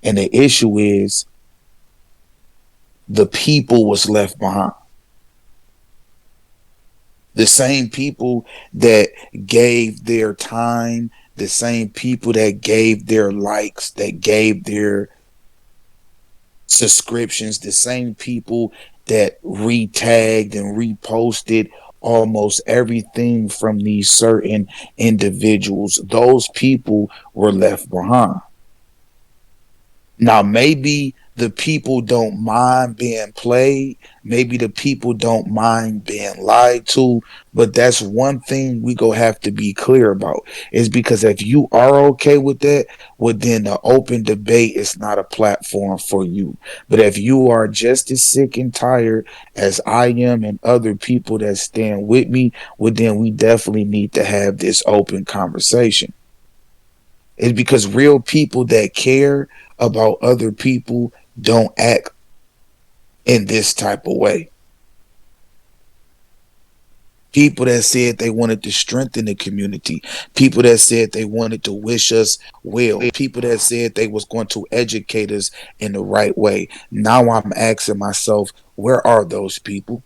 And the issue is the people was left behind. The same people that gave their time, the same people that gave their likes, that gave their subscriptions, the same people that retagged and reposted almost everything from these certain individuals, those people were left behind. Now, maybe the people don't mind being played. Maybe the people don't mind being lied to. But that's one thing we go have to be clear about. Is because if you are okay with that, well, then the open debate is not a platform for you. But if you are just as sick and tired as I am and other people that stand with me, well, then we definitely need to have this open conversation. It's because real people that care about other people don't act in this type of way. People that said they wanted to strengthen the community, people that said they wanted to wish us well, people that said they was going to educate us in the right way. Now I'm asking myself, where are those people?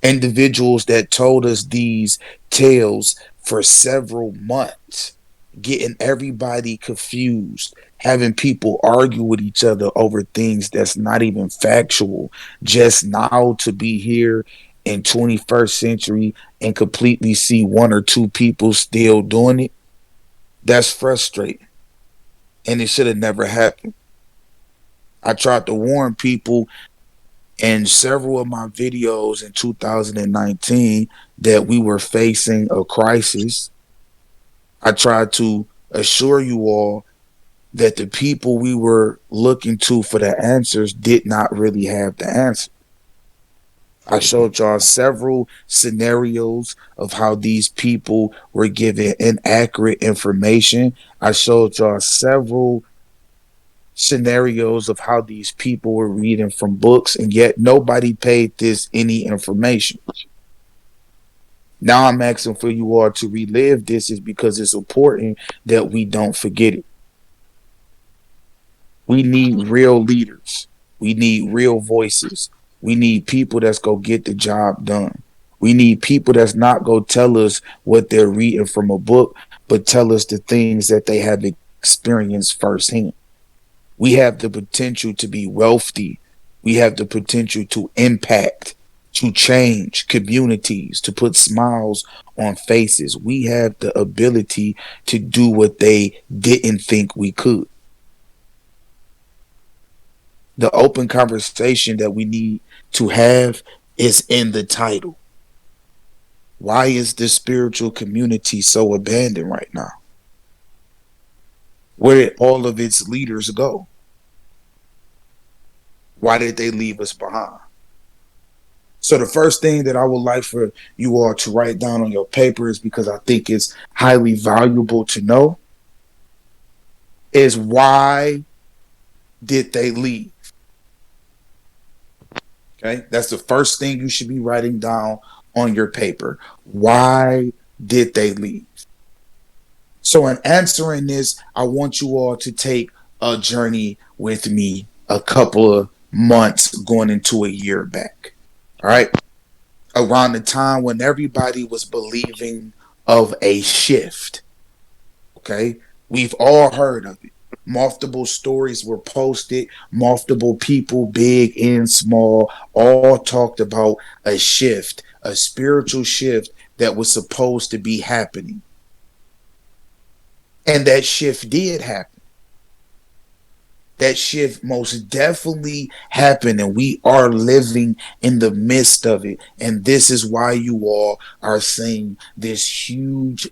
Individuals that told us these tales for several months, getting everybody confused, having people argue with each other over things that's not even factual, just now to be here in 21st century and completely see one or two people still doing it. That's frustrating, and it should have never happened. I tried to warn people in several of my videos in 2019 that we were facing a crisis. I tried to assure you all that the people we were looking to for the answers did not really have the answer. I showed y'all several scenarios of how these people were given inaccurate information. I showed y'all several scenarios of how these people were reading from books, and yet nobody paid this any information. Now I'm asking for you all to relive this, is because it's important that we don't forget it. We need real leaders. We need real voices. We need people that's go get the job done. We need people that's not go tell us what they're reading from a book, but tell us the things that they have experienced firsthand. We have the potential to be wealthy. We have the potential to impact, to change communities, to put smiles on faces. We have the ability to do what they didn't think we could. The open conversation that we need to have is in the title. Why is the spiritual community so abandoned right now? Where did all of its leaders go? Why did they leave us behind? So the first thing that I would like for you all to write down on your paper, is because I think it's highly valuable to know, is why did they leave? Okay, that's the first thing you should be writing down on your paper. Why did they leave? So in answering this, I want you all to take a journey with me a couple of months going into a year back. All right. Around the time when everybody was believing of a shift. Okay. We've all heard of it. Multiple stories were posted, multiple people, big and small, all talked about a shift, a spiritual shift that was supposed to be happening. And that shift did happen. That shift most definitely happened, and we are living in the midst of it. And this is why you all are seeing this huge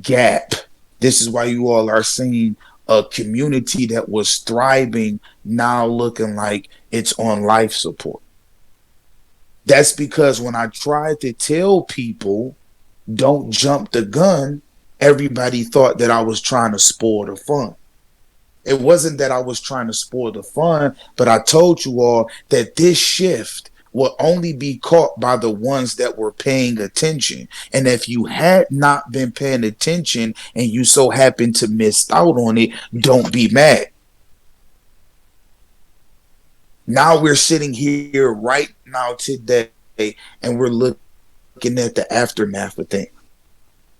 gap. This is why you all are seeing a community that was thriving now looking like it's on life support. That's because when I tried to tell people don't jump the gun, everybody thought that I was trying to spoil the fun. It wasn't that I was trying to spoil the fun, but I told you all that this shift will only be caught by the ones that were paying attention. And if you had not been paying attention and you so happen to miss out on it, don't be mad. Now we're sitting here right now today and we're looking at the aftermath of things.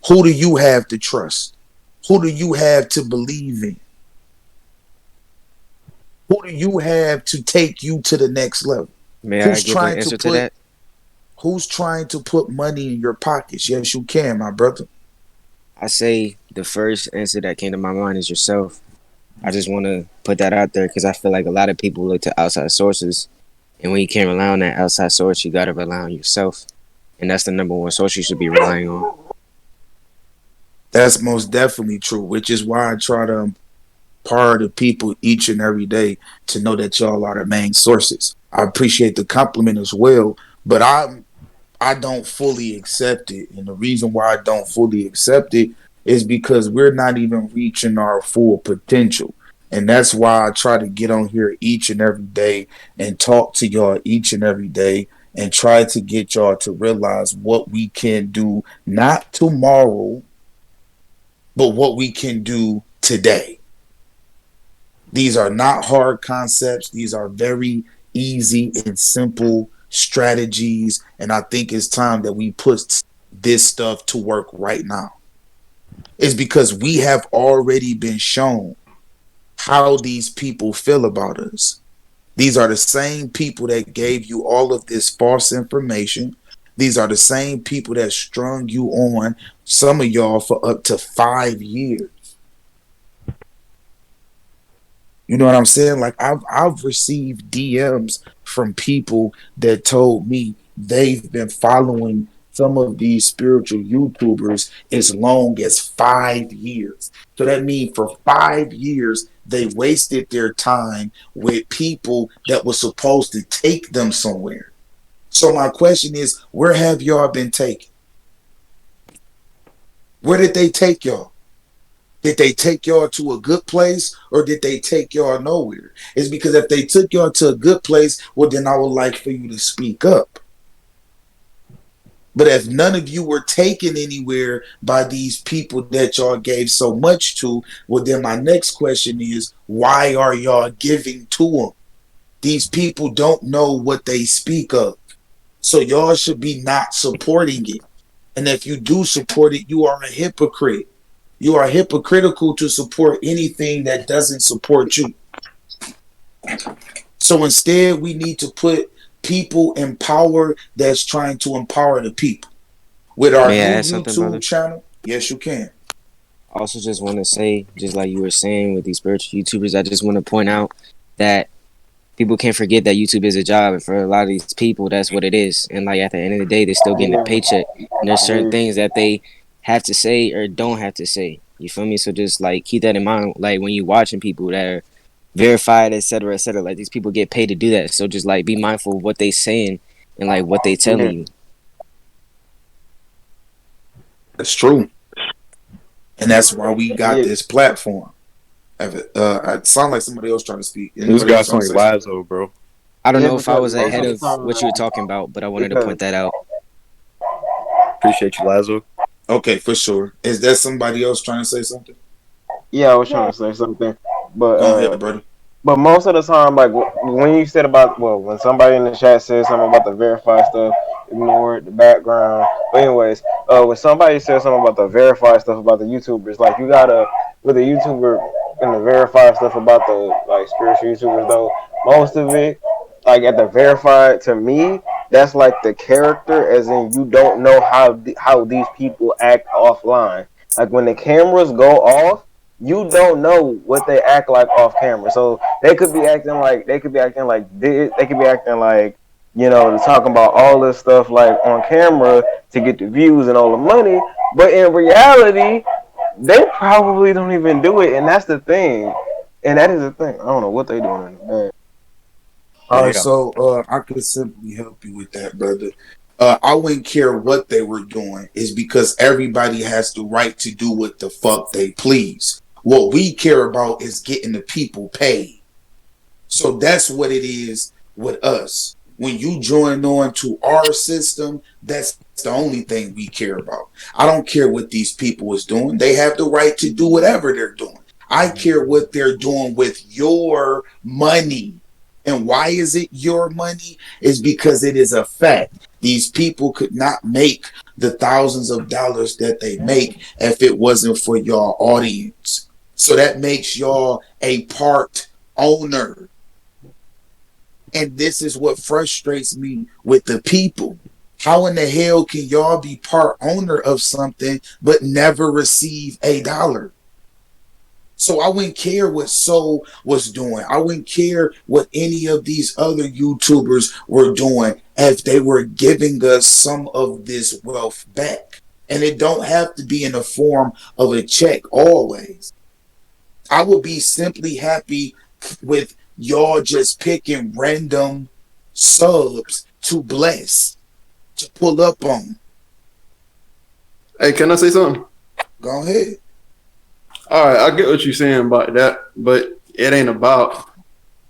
Who do you have to trust? Who do you have to believe in? Who do you have to take you to the next level? May I Who's give an trying to answer to put that? who's trying to put money in your pockets? Yes, you can, my brother. I say the first answer that came to my mind is yourself. I just want to put that out there because I feel like a lot of people look to outside sources, and when you can't rely on that outside source, you gotta rely on yourself, and that's the number one source you should be relying on. That's most definitely true, which is why I try to empower the people each and every day to know that y'all are the main sources. I appreciate the compliment as well, but I don't fully accept it. And the reason why I don't fully accept it is because we're not even reaching our full potential. And that's why I try to get on here each and every day and talk to y'all each and every day and try to get y'all to realize what we can do, not tomorrow, but what we can do today. These are not hard concepts. These are very easy and simple strategies. And I think it's time that we put this stuff to work right now. It's because we have already been shown how these people feel about us. These are the same people that gave you all of this false information. These are the same people that strung you on, some of y'all, for up to 5 years. You know what I'm saying? Like I've received DMs from people that told me they've been following some of these spiritual YouTubers as long as 5 years. So that means for 5 years they wasted their time with people that were supposed to take them somewhere. So my question is, where have y'all been taken? Where did they take y'all? Did they take y'all to a good place or did they take y'all nowhere? It's because if they took y'all to a good place, well, then I would like for you to speak up. But if none of you were taken anywhere by these people that y'all gave so much to, well, then my next question is, why are y'all giving to them? These people don't know what they speak of. So y'all should be not supporting it. And if you do support it, you are a hypocrite. You are hypocritical to support anything that doesn't support you. So instead, we need to put people in power that's trying to empower the people. With our May I new add something, YouTube brother? channel, yes, you can. I also just want to say, just like you were saying with these spiritual YouTubers, I just want to point out that people can't forget that YouTube is a job, and for a lot of these people, that's what it is. And like at the end of the day, they're still getting a Yeah, paycheck, and there's certain very things that they have to say or don't have to say. You feel me? So just like keep that in mind. Like when you watching people that are verified, etc., etc., like these people get paid to do that. So just like be mindful of what they saying and like what they telling yeah. you. That's true. And that's why we got Yeah, this platform. It sound like somebody else trying to speak. This Anybody guy else trying to sounds say like something? Lazo, bro. I don't yeah, know if I because was most ahead of the of what you were time, talking about, but I wanted to because point that out. Appreciate you, Lazo. Okay, for sure. Is there somebody else trying to say something? yeah, I was trying to say something, but Go ahead, brother. but most of the time, like when you said about when somebody in the chat says something about the verified stuff, ignore the background. But anyways, when somebody says something about the verified stuff about the YouTubers, like you gotta with the YouTuber and the verified stuff about the like spiritual YouTubers though, most of it, like at the verified to me, that's like the character, as in you don't know how these people act offline. Like when the cameras go off, you don't know what they act like off camera. So they could be acting like talking about all this stuff like on camera to get the views and all the money, but in reality, they probably don't even do it, and that's the thing. And that is the thing. I don't know what they doing in the bed. All right, Yeah. so I could simply help you with that, brother. I wouldn't care what they were doing, is because everybody has the right to do what the fuck they please. What we care about is getting the people paid. So that's what it is with us. When you join on to our system, that's the only thing we care about. I don't care what these people is doing. They have the right to do whatever they're doing. I care what they're doing with your money. And why is it your money? Is because it is a fact. These people could not make the thousands of dollars that they make if it wasn't for your audience. So that makes y'all a part owner. And this is what frustrates me with the people. How in the hell can y'all be part owner of something but never receive a dollar? So I wouldn't care what Soul was doing. I wouldn't care what any of these other YouTubers were doing if they were giving us some of this wealth back. And it don't have to be in the form of a check always. I would be simply happy with y'all just picking random subs to bless, to pull up on. Hey, can I say something? Go ahead. All right, I get what you're saying about that, but it ain't about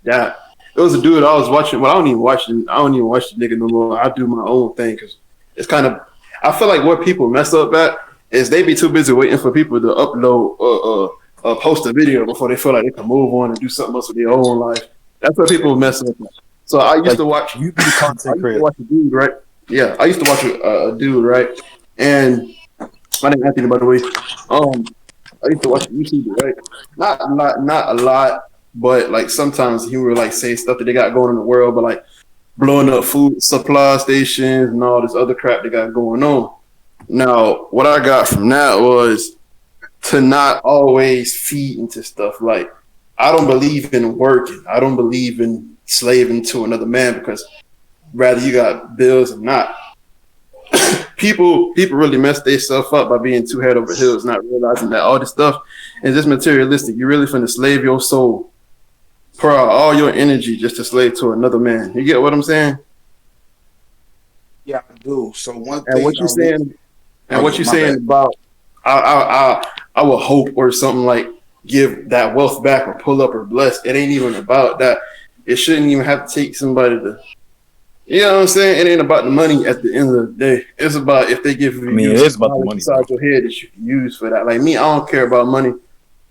that. It was a dude I was watching. Well, I don't even watch the nigga no more. I do my own thing because it's kind of. I feel like what people mess up at is they be too busy waiting for people to upload post a video before they feel like they can move on and do something else with their own life. That's what people mess up at. So I used to watch. You be content creator. Watch a dude, right? Yeah, I used to watch a dude, right? And my name Anthony, by the way. I used to watch YouTube, right? Not a lot, but like sometimes he would like say stuff that they got going in the world, but like blowing up food supply stations and all this other crap they got going on. Now, what I got from that was to not always feed into stuff. Like, I don't believe in working. I don't believe in slaving to another man because rather you got bills or not. People really mess themselves up by being too head over heels, not realizing that all this stuff is just materialistic. You're really finna slave your soul, pour out all your energy just to slave to another man. You get what I'm saying? Yeah, I do. So one And thing what you're saying, about I will hope or something like give that wealth back or pull up or bless. It ain't even about that. It shouldn't even have to take somebody to. You know what I'm saying? It ain't about the money at the end of the day. It's about if they give you it is about the money inside your head that you can use for that. Like me, I don't care about money.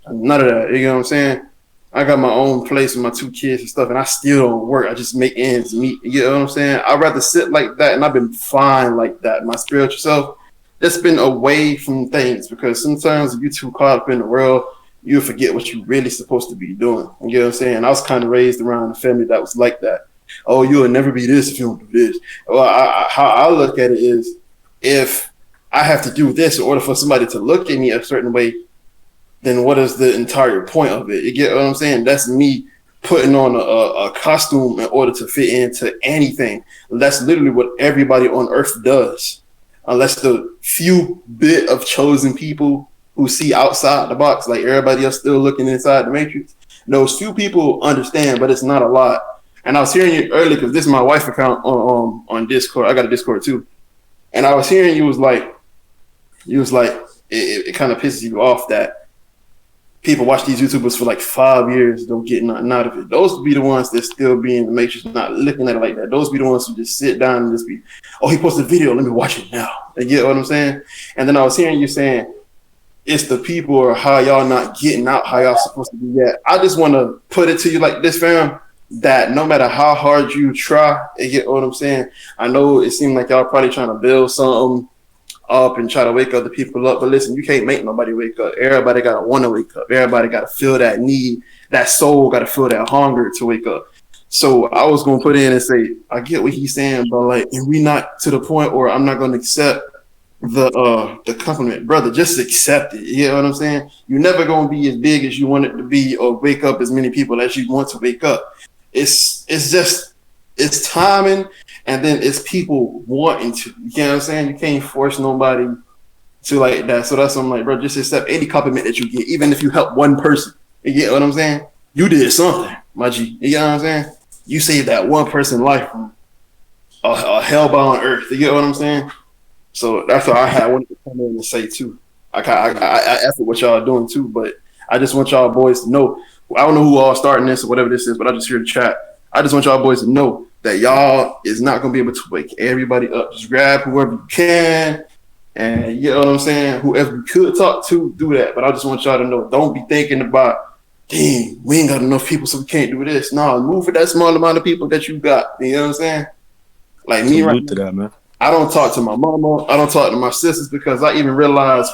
None of that. You know what I'm saying? I got my own place with my 2 kids and stuff, and I still don't work. I just make ends meet. You know what I'm saying? I'd rather sit like that, and I've been fine like that. My spiritual self, that's been away from things because sometimes you too caught up in the world, you forget what you're really supposed to be doing. You know what I'm saying? I was kind of raised around a family that was like that. Oh, you'll never be this if you don't do this. Well, how I look at it is if I have to do this in order for somebody to look at me a certain way, then what is the entire point of it? You get what I'm saying? That's me putting on a costume in order to fit into anything. That's literally what everybody on earth does. Unless the few bit of chosen people who see outside the box, like everybody else still looking inside the matrix. Those few people understand, but it's not a lot. And I was hearing you earlier because this is my wife's account on Discord. I got a Discord too. And I was hearing you was like it kind of pisses you off that people watch these YouTubers for like 5 years, don't get nothing out of it. Those be the ones that still be in the matrix, not looking at it like that. Those be the ones who just sit down and just be, oh, he posted a video, let me watch it now. You get what I'm saying? And then I was hearing you saying, it's the people or how y'all not getting out, how y'all supposed to be at. I just want to put it to you like this, fam, that no matter how hard you try, you get what I'm saying? I know it seemed like y'all probably trying to build something up and try to wake other people up, but listen, you can't make nobody wake up. Everybody got to want to wake up. Everybody got to feel that need, that soul got to feel that hunger to wake up. So I was going to put in and say, I get what he's saying, but like, and we not to the point where I'm not going to accept the compliment, brother. Just accept it. You know what I'm saying? You're never going to be as big as you want it to be or wake up as many people as you want to wake up. It's just, it's timing, and then it's people wanting to. You know what I'm saying? You can't force nobody to like that. So that's what I'm like, bro, just accept any compliment that you get, even if you help one person. You get what I'm saying? You did something, my G. You know what I'm saying? You saved that one person's life from a hellbound earth. You get what I'm saying? So that's what I wanted to come in and say too. I effort what y'all are doing too, but I just want y'all boys to know. I don't know who all starting this or whatever this is, but I just hear the chat. I just want y'all boys to know that y'all is not going to be able to wake everybody up. Just grab whoever you can, and you know what I'm saying? Whoever you could talk to, do that. But I just want y'all to know, don't be thinking about dang, we ain't got enough people, so we can't do this. No, move with that small amount of people that you got. You know what I'm saying? Like me right Salute to now, that, man. I don't talk to my mama. I don't talk to my sisters because I even realized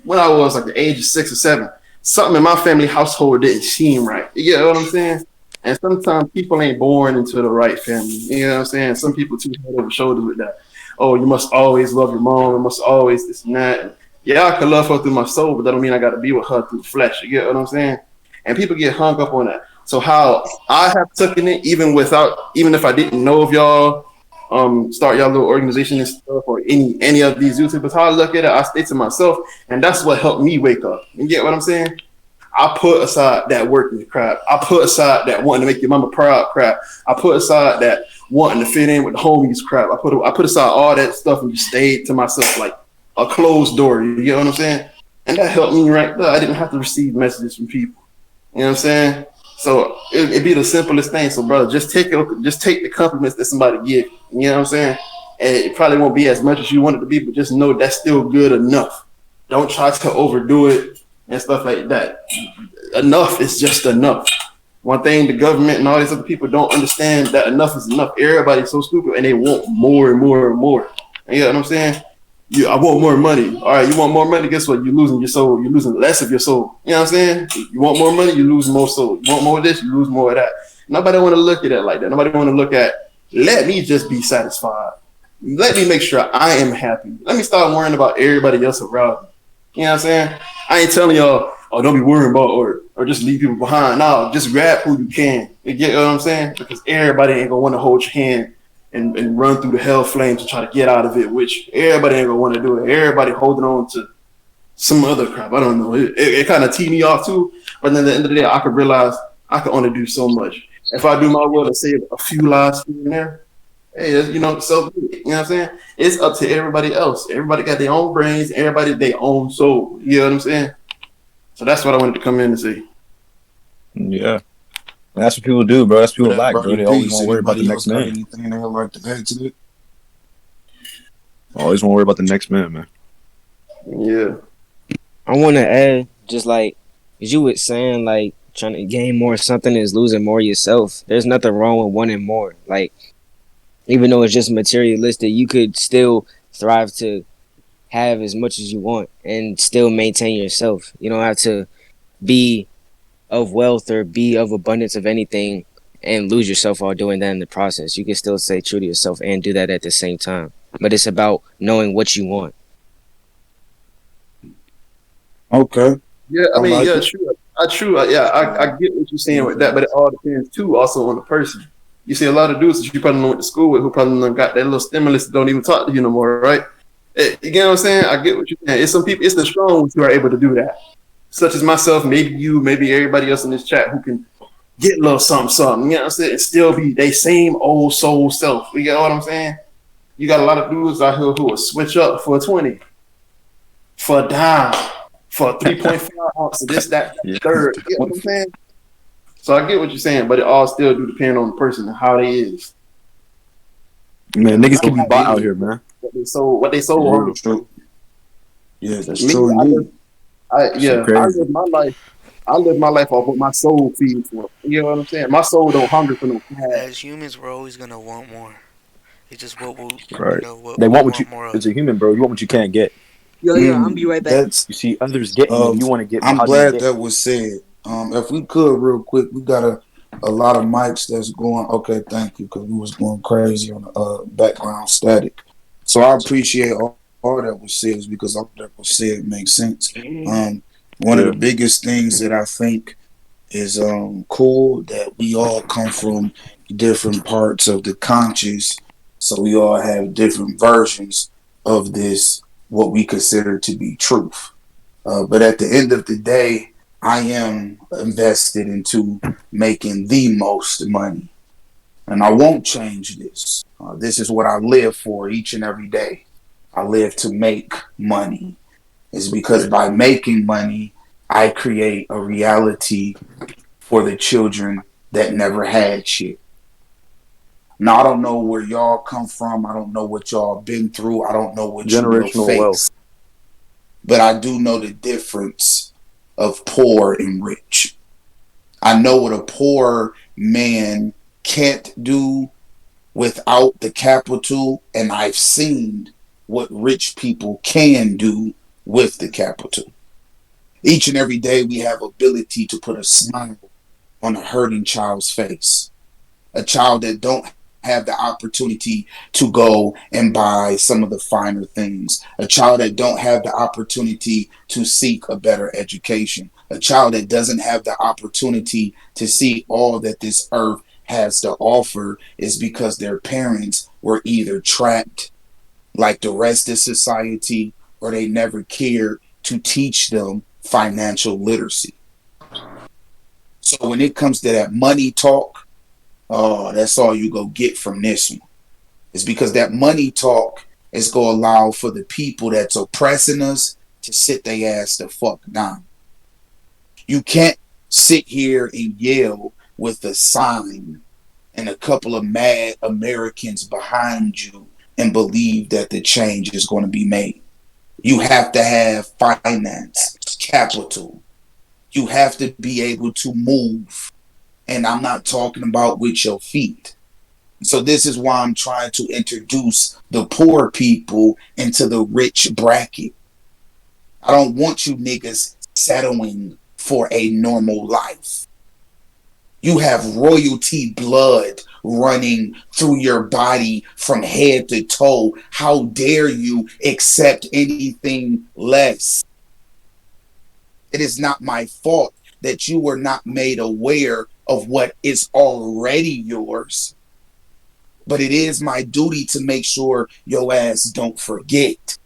when I was like the age of 6 or 7, something in my family household didn't seem right. You get what I'm saying? And sometimes people ain't born into the right family. You know what I'm saying? Some people too head over shoulders with that. Oh, you must always love your mom. You must always this and that. Yeah, I could love her through my soul, but that don't mean I got to be with her through flesh. You get what I'm saying? And people get hung up on that. So how I have taken it, even if I didn't know of y'all, start y'all little organization and stuff, or any of these YouTubers, how I look at it, I stay to myself, and that's what helped me wake up. You get what I'm saying? I put aside that working crap. I put aside that wanting to make your mama proud crap. I put aside that wanting to fit in with the homies crap. I put aside all that stuff and just stayed to myself like a closed door. You get what I'm saying? And that helped me right there. I didn't have to receive messages from people. You know what I'm saying? So it'd be the simplest thing. So, brother, just take the compliments that somebody give. You know what I'm saying? And it probably won't be as much as you want it to be, but just know that's still good enough. Don't try to overdo it and stuff like that. Enough is just enough. One thing the government and all these other people don't understand, that enough is enough. Everybody's so stupid and they want more and more and more. You know what I'm saying? I want more money. All right, you want more money? Guess what? You're losing your soul. You're losing less of your soul. You know what I'm saying? You want more money? You lose more soul. You want more of this? You lose more of that. Nobody want to look at it like that. Nobody want to look at, let me just be satisfied. Let me make sure I am happy. Let me start worrying about everybody else around me. You know what I'm saying? I ain't telling y'all, oh, don't be worrying about or just leave people behind. No, just grab who you can. You get what I'm saying? Because everybody ain't going to want to hold your hand and run through the hell flames to try to get out of it, which everybody ain't gonna want to do it. Everybody holding on to some other crap. I don't know. It kind of teed me off too. But then at the end of the day, I could realize I could only do so much. If I do my will to save a few lives here and there, hey, you know, so you know what I'm saying? It's up to everybody else. Everybody got their own brains. Everybody their own soul. You know what I'm saying? So that's what I wanted to come in and say. Yeah. That's what people do, bro. That's what people lack, bro. They always Peace. want to worry about the Anybody next else got man. anything they would like to add to it? Always want to worry about the next man, man. Yeah. I want to add, just like as you were saying, like trying to gain more something is losing more yourself. There's nothing wrong with wanting more. Like, even though it's just materialistic, you could still thrive to have as much as you want and still maintain yourself. You don't have to be of wealth or be of abundance of anything and lose yourself while doing that in the process. You can still stay true to yourself and do that at the same time. But it's about knowing what you want. Okay. Yeah, I mean, like yeah, it. true. I get what you're saying with that, but it all depends too, also on the person. You see a lot of dudes that you probably went to school with who probably done got that little stimulus that don't even talk to you no more, right? You get what I'm saying? I get what you're saying. It's some people, it's the strong ones who are able to do that. Such as myself, maybe you, maybe everybody else in this chat who can get a little something, you know what I'm saying? And still be they same old soul self. You get what I'm saying? You got a lot of dudes out here who will switch up for a 20, for a dime, for a 3.5 ounce of this, that, Yeah. third. You know what I'm saying? So I get what you're saying, but it all still do depend on the person and how they is. Man, niggas can be bought out here, man. What they sold. Real true. Yeah, that's Me, true. Indeed. I crazy. live my life. I live my life off what my soul feeds for. You know what I'm saying? My soul don't hunger for no cash. As humans, we're always gonna want more. It's just what we'll, Right. what They we want what you. more of. It's a human, bro. You want what you can't get. Yo, I'll be right back. That's You see others getting it. You want to get. I'm How do you glad get? that was said. If we could, real quick, we got a lot of mics that's going. Okay, thank you, because we was going crazy on the background static. So I appreciate all that was said, because all that was said makes sense. One of the biggest things that I think is cool that we all come from different parts of the conscious, so we all have different versions of this, what we consider to be truth. But at the end of the day, I am invested into making the most money. And I won't change this. This is what I live for each and every day. I live to make money. It's because by making money, I create a reality for the children that never had shit. Now, I don't know where y'all come from. I don't know what y'all been through. I don't know what you will Generational face. wealth. But I do know the difference of poor and rich. I know what a poor man can't do without the capital, and I've seen what rich people can do with the capital. Each and every day we have ability to put a smile on a hurting child's face. A child that don't have the opportunity to go and buy some of the finer things. A child that don't have the opportunity to seek a better education. A child that doesn't have the opportunity to see all that this earth has to offer is because their parents were either trapped like the rest of society or they never cared to teach them financial literacy. So when it comes to that money talk, oh, that's all you go get from this one. It's because that money talk is going to allow for the people that's oppressing us to sit their ass the fuck down. You can't sit here and yell with a sign and a couple of mad Americans behind you and believe that the change is going to be made. You have to have finance, capital. You have to be able to move. And I'm not talking about with your feet. So this is why I'm trying to introduce the poor people into the rich bracket. I don't want you niggas settling for a normal life. You have royalty blood running through your body from head to toe. How dare you accept anything less? It is not my fault that you were not made aware of what is already yours. But it is my duty to make sure your ass don't forget.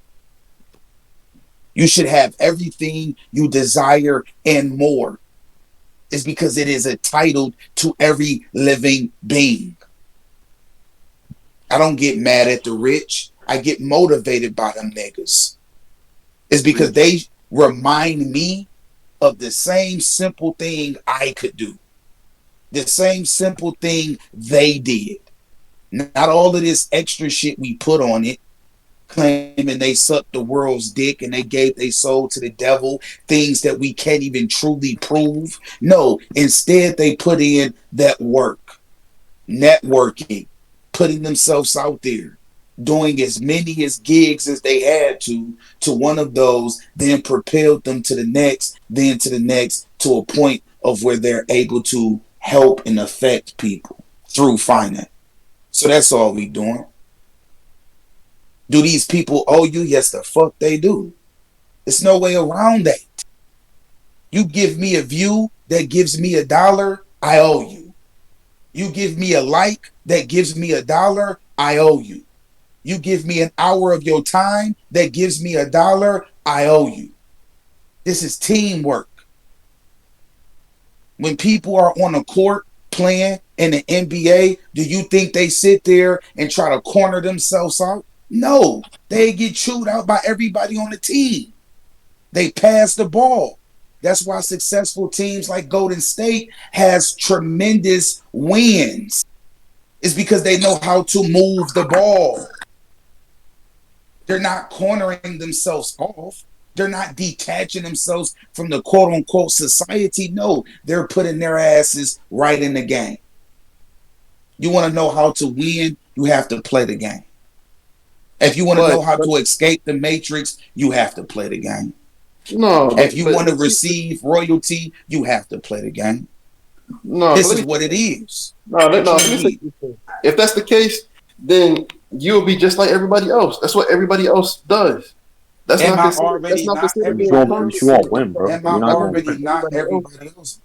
You should have everything you desire and more. It's because it is entitled to every living being. I don't get mad at the rich. I get motivated by them niggas. It's because they remind me of the same simple thing I could do. The same simple thing they did. Not all of this extra shit we put on it, claiming they sucked the world's dick and they gave their soul to the devil, things that we can't even truly prove. No, instead they put in that work, networking, putting themselves out there, doing as many as gigs as they had to one of those, then propelled them to the next, then to the next, to a point of where they're able to help and affect people through finance. So that's all we doing. Do these people owe you? Yes, the fuck they do. There's no way around that. You give me a view that gives me $1, I owe you. You give me a like that gives me $1, I owe you. You give me an hour of your time that gives me $1, I owe you. This is teamwork. When people are on a court playing in the NBA, do you think they sit there and try to corner themselves out? No, they get chewed out by everybody on the team. They pass the ball. That's why successful teams like Golden State has tremendous wins. It's because they know how to move the ball. They're not cornering themselves off. They're not detaching themselves from the quote unquote society. No, they're putting their asses right in the game. You want to know how to win, you have to play the game. If you want to know how to escape the matrix, you have to play the game. No. If you want to receive royalty, you have to play the game. No. This is what it is. No. Let me say, if that's the case, then you'll be just like everybody else. That's what everybody else does. That's Am not I already not everybody else? You won't win, bro. Am I already not everybody else?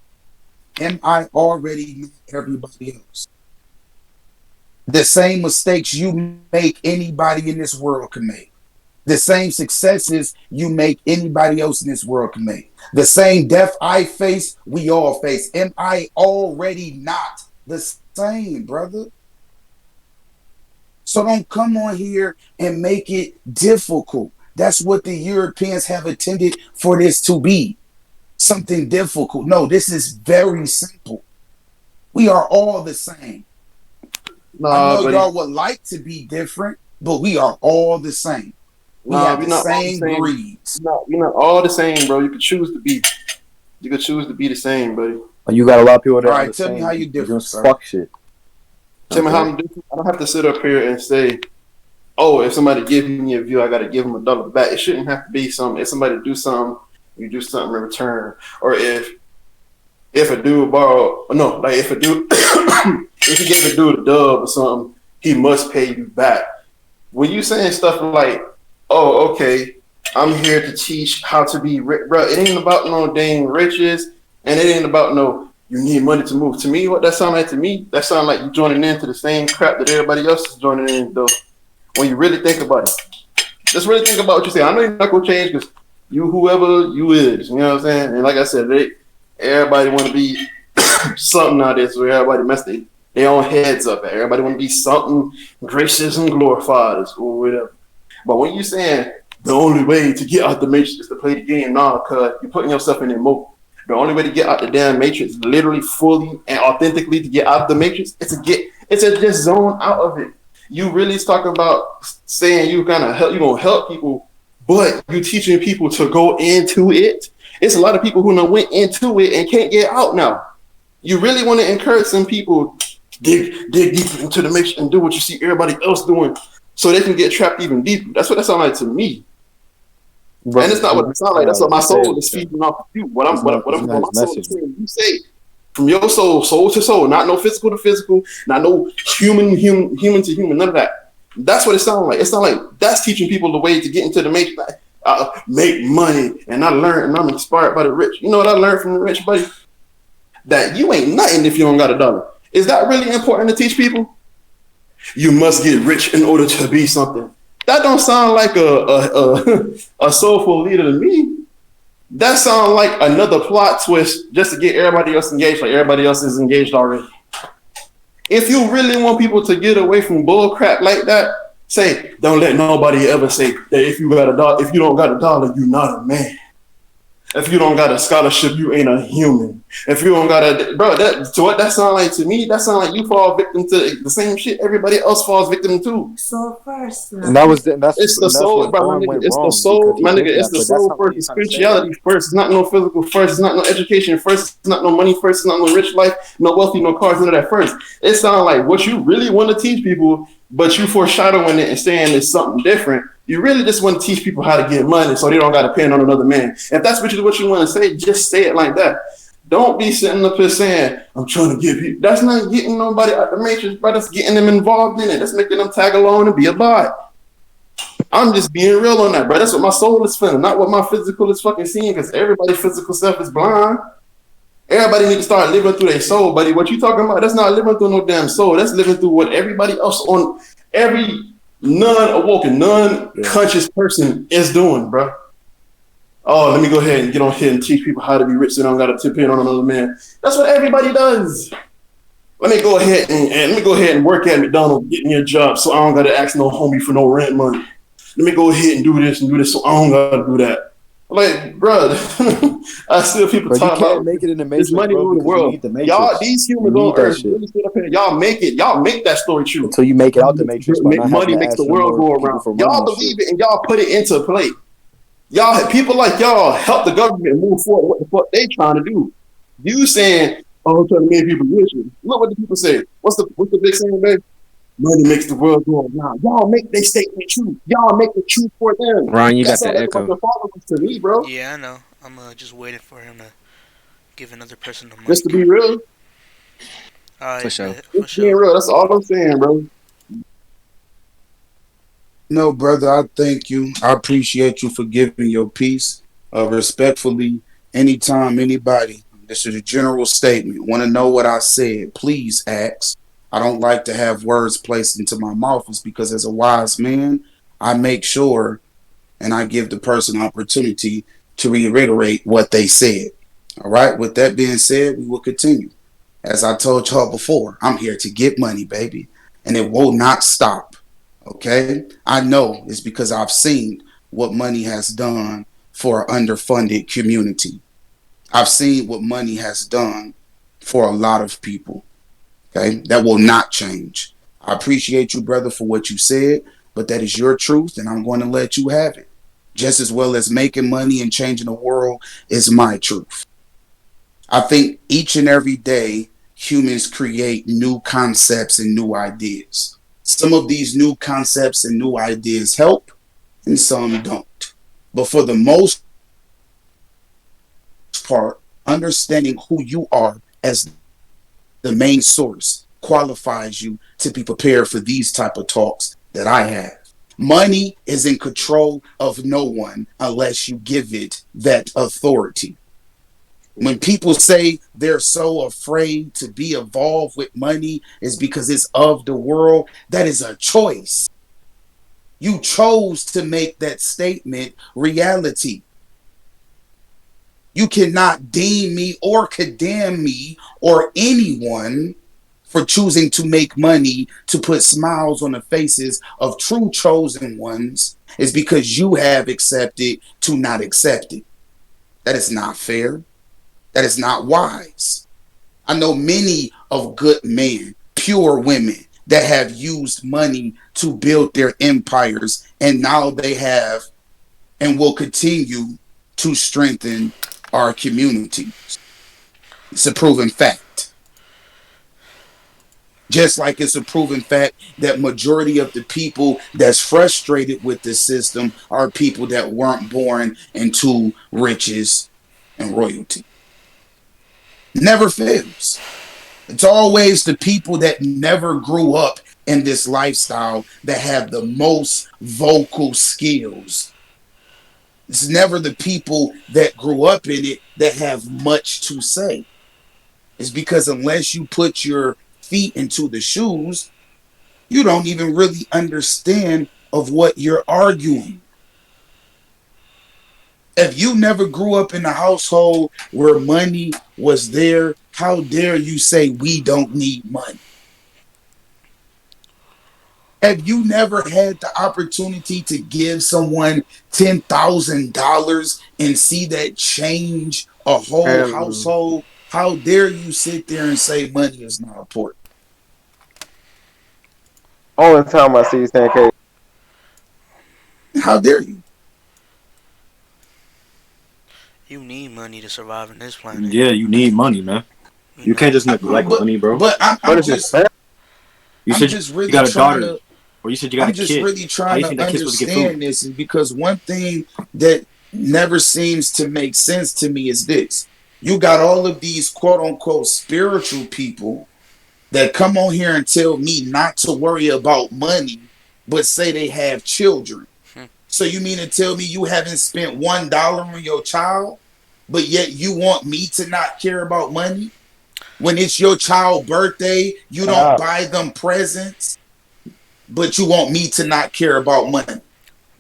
Am I already not everybody else? The same mistakes you make, anybody in this world can make. The same successes you make, anybody else in this world can make. The same death I face, we all face. Am I already not the same, brother? So don't come on here and make it difficult. That's what the Europeans have intended for this to be. Something difficult. No, this is very simple. We are all the same. I know y'all would like to be different, but we are all the same. We have the same breeds. No, you're not all the same, bro. You could choose to be. You could choose to be the same, buddy. Like, you got a lot of people that All are right, the tell me same. how you Doing different, sir. fuck shit. Tell me how I'm different. I don't have to sit up here and say, oh, if somebody gives me a view, I got to give them $1 back. It shouldn't have to be something. If somebody do something, you do something in return. Or if a dude borrow, no, like if a dude, if you gave a dude a dub or something, he must pay you back. When you saying stuff like, oh, okay, I'm here to teach how to be rich, bro, it ain't about no dang riches, and it ain't about no, you need money to move. To me, what that sound like to me, that sound like you joining into the same crap that everybody else is joining in, though. When you really think about it, just really think about what you say. I know you're not gonna change because you, whoever you is, you know what I'm saying. And like I said, everybody want to be something out there, so everybody mess their own heads up. Everybody want to be something gracious and glorified or whatever. But when you saying the only way to get out the matrix is to play the game, nah, cuz you're putting yourself in a mode. The only way to get out the damn matrix, literally, fully, and authentically to get out of the matrix, it's to just zone out of it. You really talking about saying you gonna help people, but you teaching people to go into it. It's a lot of people who went into it and can't get out now. You really want to encourage some people dig deeper into the matrix and do what you see everybody else doing, so they can get trapped even deeper. That's what that sounds like to me. But, and it's not what it sounds like. That's what my soul is feeding off of you. What my soul is saying. You say from your soul to soul, not no physical to physical, not no human to human, none of that. That's what it sounds like. It sounds like that's teaching people the way to get into the matrix, make money. And I learned, and I'm inspired by the rich. You know what I learned from the rich, buddy? That you ain't nothing if you don't got $1. Is that really important to teach people? You must get rich in order to be something. That don't sound like a soulful leader to me. That sounds like another plot twist just to get everybody else engaged, like everybody else is engaged already. If you really want people to get away from bull crap like that, say, don't let nobody ever say that if you don't got $1, you're not a man. If you don't got a scholarship, you ain't a human. If you don't got what that sound like to me? That sound like you fall victim to the same shit everybody else falls victim to. So first, and that's it's the soul, bro, my nigga. It's the soul, my nigga. It's the soul first. Spirituality first. It's not no physical first. It's not no education first. It's not no money first. It's not no rich life, no wealthy, no cars, none of that first. It sounds like what you really want to teach people, but you foreshadowing it and saying it's something different. You really just want to teach people how to get money so they don't got to depend on another man. If that's what you want to say, just say it like that. Don't be sitting up here saying, I'm trying to get people. That's not getting nobody out the matrix, but that's getting them involved in it. That's making them tag along and be a bot. I'm just being real on that, bro. That's what my soul is feeling, not what my physical is fucking seeing, because everybody's physical self is blind. Everybody need to start living through their soul, buddy. What you talking about, that's not living through no damn soul. That's living through what everybody else on every non-awoken, non-conscious person is doing, bro. Oh, let me go ahead and get on here and teach people how to be rich so they don't got to depend on another man. That's what everybody does. Let me go ahead and work at McDonald's, getting your job so I don't got to ask no homie for no rent money. Let me go ahead and do this so I don't got to do that. Like, bro, I still people talk about make it in the matrix, money bro, rule the world. Y'all, these humans on Earth, really sit up here, y'all make that story true. Until you make it out the matrix. Money makes the world go around. Y'all believe it and y'all put it into play. Y'all, people like y'all help the government move forward what the fuck they trying to do. You saying, oh, I'm trying to make people rich. Look what the people say. What's the big saying, babe? Money makes the world go around. Y'all make they statement true. Y'all make the truth for them. Ron, you got the echo. Like followers to me, bro. Yeah, I know. I'm just waiting for him to give another person the mic. Just to be real. For sure. Just being real. That's all I'm saying, bro. No, brother, I thank you. I appreciate you for giving your piece. Respectfully, anytime anybody, this is a general statement, want to know what I said, please ask. I don't like to have words placed into my mouth. It's because as a wise man, I make sure and I give the person opportunity to reiterate what they said. All right. With that being said, we will continue. As I told y'all before, I'm here to get money, baby, and it will not stop. Okay. I know it's because I've seen what money has done for an underfunded community. I've seen what money has done for a lot of people. Okay, that will not change. I appreciate you, brother, for what you said, but that is your truth, and I'm going to let you have it. Just as well as making money and changing the world is my truth. I think each and every day humans create new concepts and new ideas. Some of these new concepts and new ideas help, and some don't. But for the most part, understanding who you are as the main source qualifies you to be prepared for these type of talks that I have. Money is in control of no one unless you give it that authority. When people say they're so afraid to be involved with money is because it's of the world, that is a choice. You chose to make that statement reality. You cannot deem me or condemn me or anyone for choosing to make money to put smiles on the faces of true chosen ones is because you have accepted to not accept it. That is not fair. That is not wise. I know many of good men, pure women that have used money to build their empires, and now they have and will continue to strengthen our communities. It's a proven fact. Just like it's a proven fact that majority of the people that's frustrated with the system are people that weren't born into riches and royalty. Never fails. It's always the people that never grew up in this lifestyle that have the most vocal skills. It's never the people that grew up in it that have much to say. It's because unless you put your feet into the shoes, you don't even really understand of what you're arguing. If you never grew up in a household where money was there, how dare you say we don't need money? Have you never had the opportunity to give someone $10,000 and see that change a whole household? How dare you sit there and say money is not important? Only time I see is 10K. How dare you? You need money to survive in this planet. Yeah, you need money, man. You can't just neglect money, bro. But I'm just you got a daughter, or you said you got I'm a just kid. really How trying you to think that kid's supposed to get understand food? this is because one thing that never seems to make sense to me is this. You got all of these quote unquote spiritual people that come on here and tell me not to worry about money, but say they have children. So you mean to tell me you haven't spent $1 on your child, but yet you want me to not care about money? When it's your child's birthday, you don't buy them presents, but you want me to not care about money.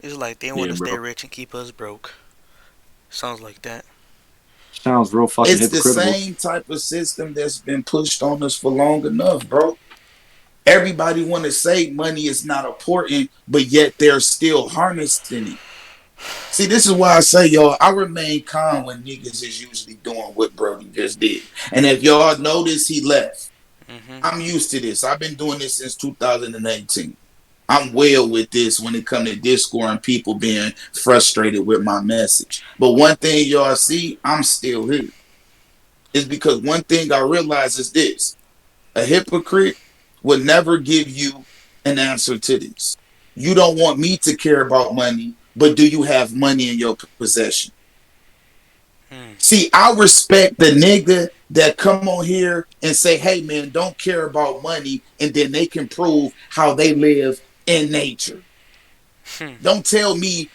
It's like they want to stay rich and keep us broke. Sounds like that. Sounds real fucking It's the hypocritical. same type of system that's been pushed on us for long enough, bro. Everybody want to say money is not important, but yet they're still harnessing it. See, this is why I say, y'all, I remain calm when niggas is usually doing what Brody just did. And if y'all notice, he left. I'm used to this. I've been doing this since 2018. I'm well with this when it comes to Discord and people being frustrated with my message. But one thing y'all see, I'm still here. It's because one thing I realize is this. A hypocrite would never give you an answer to this. You don't want me to care about money, but do you have money in your possession? See, I respect the nigga that come on here and say, hey man, don't care about money, and then they can prove how they live in nature. Don't tell me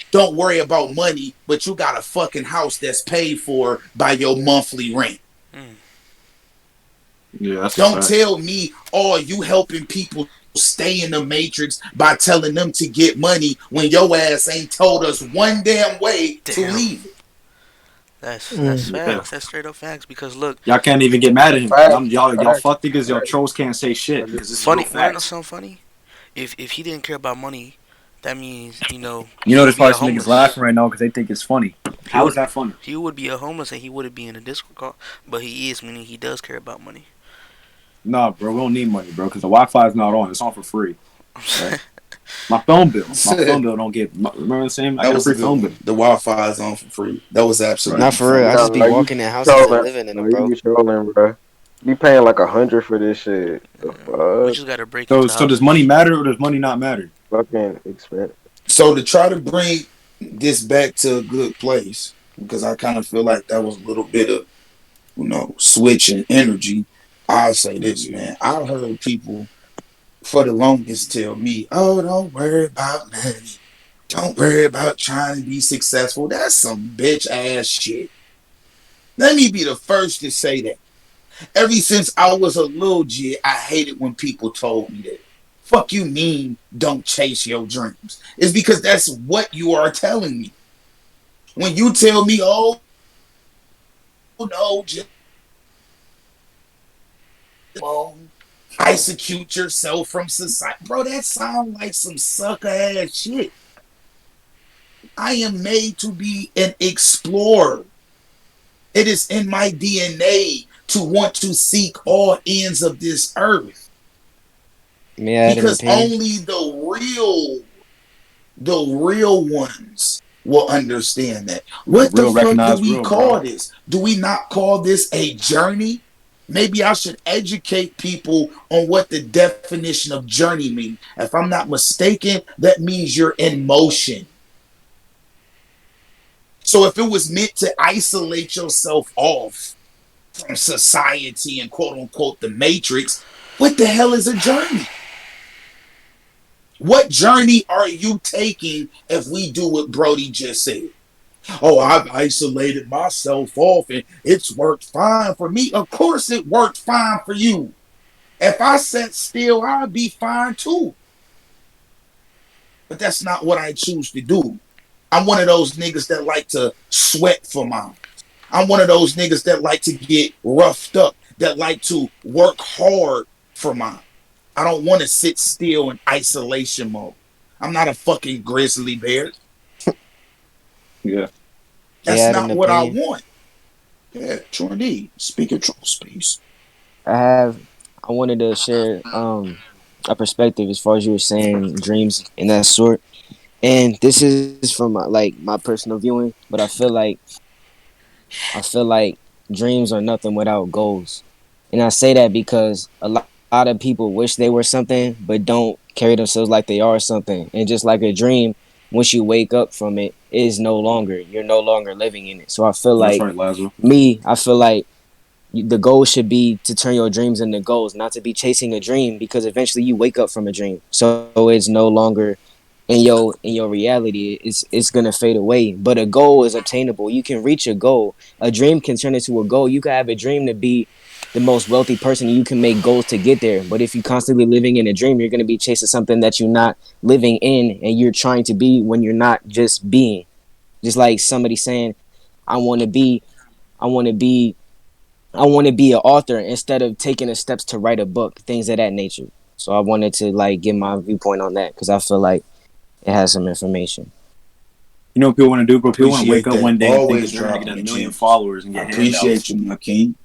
don't worry about money, but you got a fucking house that's paid for by your monthly rent. Yeah, that's Don't tell me, oh, you helping people stay in the matrix by telling them to get money when your ass ain't told us one damn way to leave it. That's facts. That's straight up facts. Because look, y'all can't even get mad at him. Y'all fuck niggas. Y'all trolls can't say shit because it's funny. real You know facts. something funny? If he didn't care about money, that means there's probably some niggas laughing right now because they think it's funny. How is that funny? He would be a homeless and he wouldn't be in a Discord call, but he is, meaning he does care about money. Nah, bro, we don't need money, bro, because the Wi-Fi is not on. It's on for free. Right? My phone bill don't get. Remember what I'm saying? I That got a was a free good phone one. bill. The Wi-Fi is on for free. That was absolutely Not for real. I fine. just be No, you walking in houses and trolling. living in No, them, you bro. be trolling, bro. You paying like 100 for this shit. The We fuck? just gotta break So into so does houses. money matter or does money not matter? Fucking expensive. So to try to bring this back to a good place, because I kind of feel like that was a little bit of, switch in energy. I'll say this, man. I've heard people for the longest tell me, "Oh, don't worry about money. Don't worry about trying to be successful." That's some bitch ass shit. Let me be the first to say that. Ever since I was a little jit, I hated when people told me that. Fuck you mean don't chase your dreams? It's because that's what you are telling me. When you tell me, oh no, just execute yourself from society. Bro, that sounds like some sucker ass shit. I am made to be an explorer. It is in my DNA to want to seek all ends of this earth. May I add an Because opinion? only the real ones will understand that. What the Real fuck do recognize we real, bro. call this? Do we not call this a journey? Maybe I should educate people on what the definition of journey means. If I'm not mistaken, that means you're in motion. So if it was meant to isolate yourself off from society and quote unquote the matrix, what the hell is a journey? What journey are you taking if we do what Brody just said? Oh, I've isolated myself off and it's worked fine for me. Of course it worked fine for you. If I sat still, I'd be fine too. But that's not what I choose to do. I'm one of those niggas that like to sweat for mine. I'm one of those niggas that like to get roughed up, that like to work hard for mine. I don't want to sit still in isolation mode. I'm not a fucking grizzly bear. Yeah. May That's I add an not what I opinion? want. Yeah, true indeed. Speak of truth, space. I wanted to share a perspective as far as you were saying dreams and that sort. And this is from my personal viewing, but I feel like dreams are nothing without goals. And I say that because a lot of people wish they were something but don't carry themselves like they are something. And just like a dream, once you wake up from it, it is no longer. You're no longer living in it. So I feel That's like right, Lazarus. I feel like the goal should be to turn your dreams into goals, not to be chasing a dream because eventually you wake up from a dream. So it's no longer in your reality. It's gonna fade away. But a goal is obtainable. You can reach a goal. A dream can turn into a goal. You can have a dream to be the most wealthy person. You can make goals to get there. But if you're constantly living in a dream, you're gonna be chasing something that you're not living in and you're trying to be when you're not just being. Just like somebody saying, I wanna be I wanna be I want to be an author instead of taking the steps to write a book, things of that nature. So I wanted to give my viewpoint on that because I feel like it has some information. You know what people want to do, bro? People want to wake Appreciate up that. one day and think that Always they're going to get a dropping million gems. followers and I get handouts. appreciate you, my king.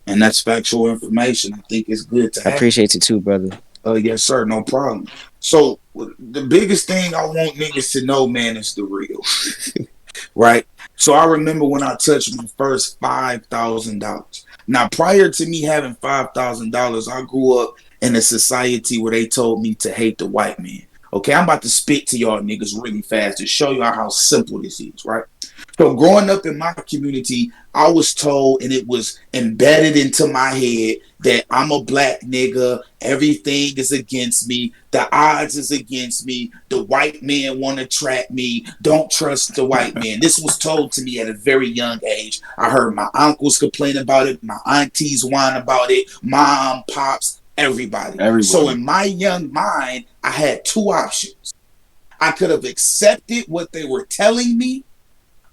And that's factual information. I think it's good to I have. appreciate it too, brother. Yes, sir. No problem. So the biggest thing I want niggas to know, man, is the real. Right? So I remember when I touched my first $5,000. Now, prior to me having $5,000, I grew up in a society where they told me to hate the white man. Okay, I'm about to spit to y'all niggas really fast to show you how simple this is, right? So growing up in my community, I was told and it was embedded into my head that I'm a black nigga, everything is against me, the odds is against me, the white man want to trap me, don't trust the white man. This was told to me at a very young age. I heard my uncles complain about it, my aunties whine about it, mom, pops, everybody. So in my young mind, I had two options. I could have accepted what they were telling me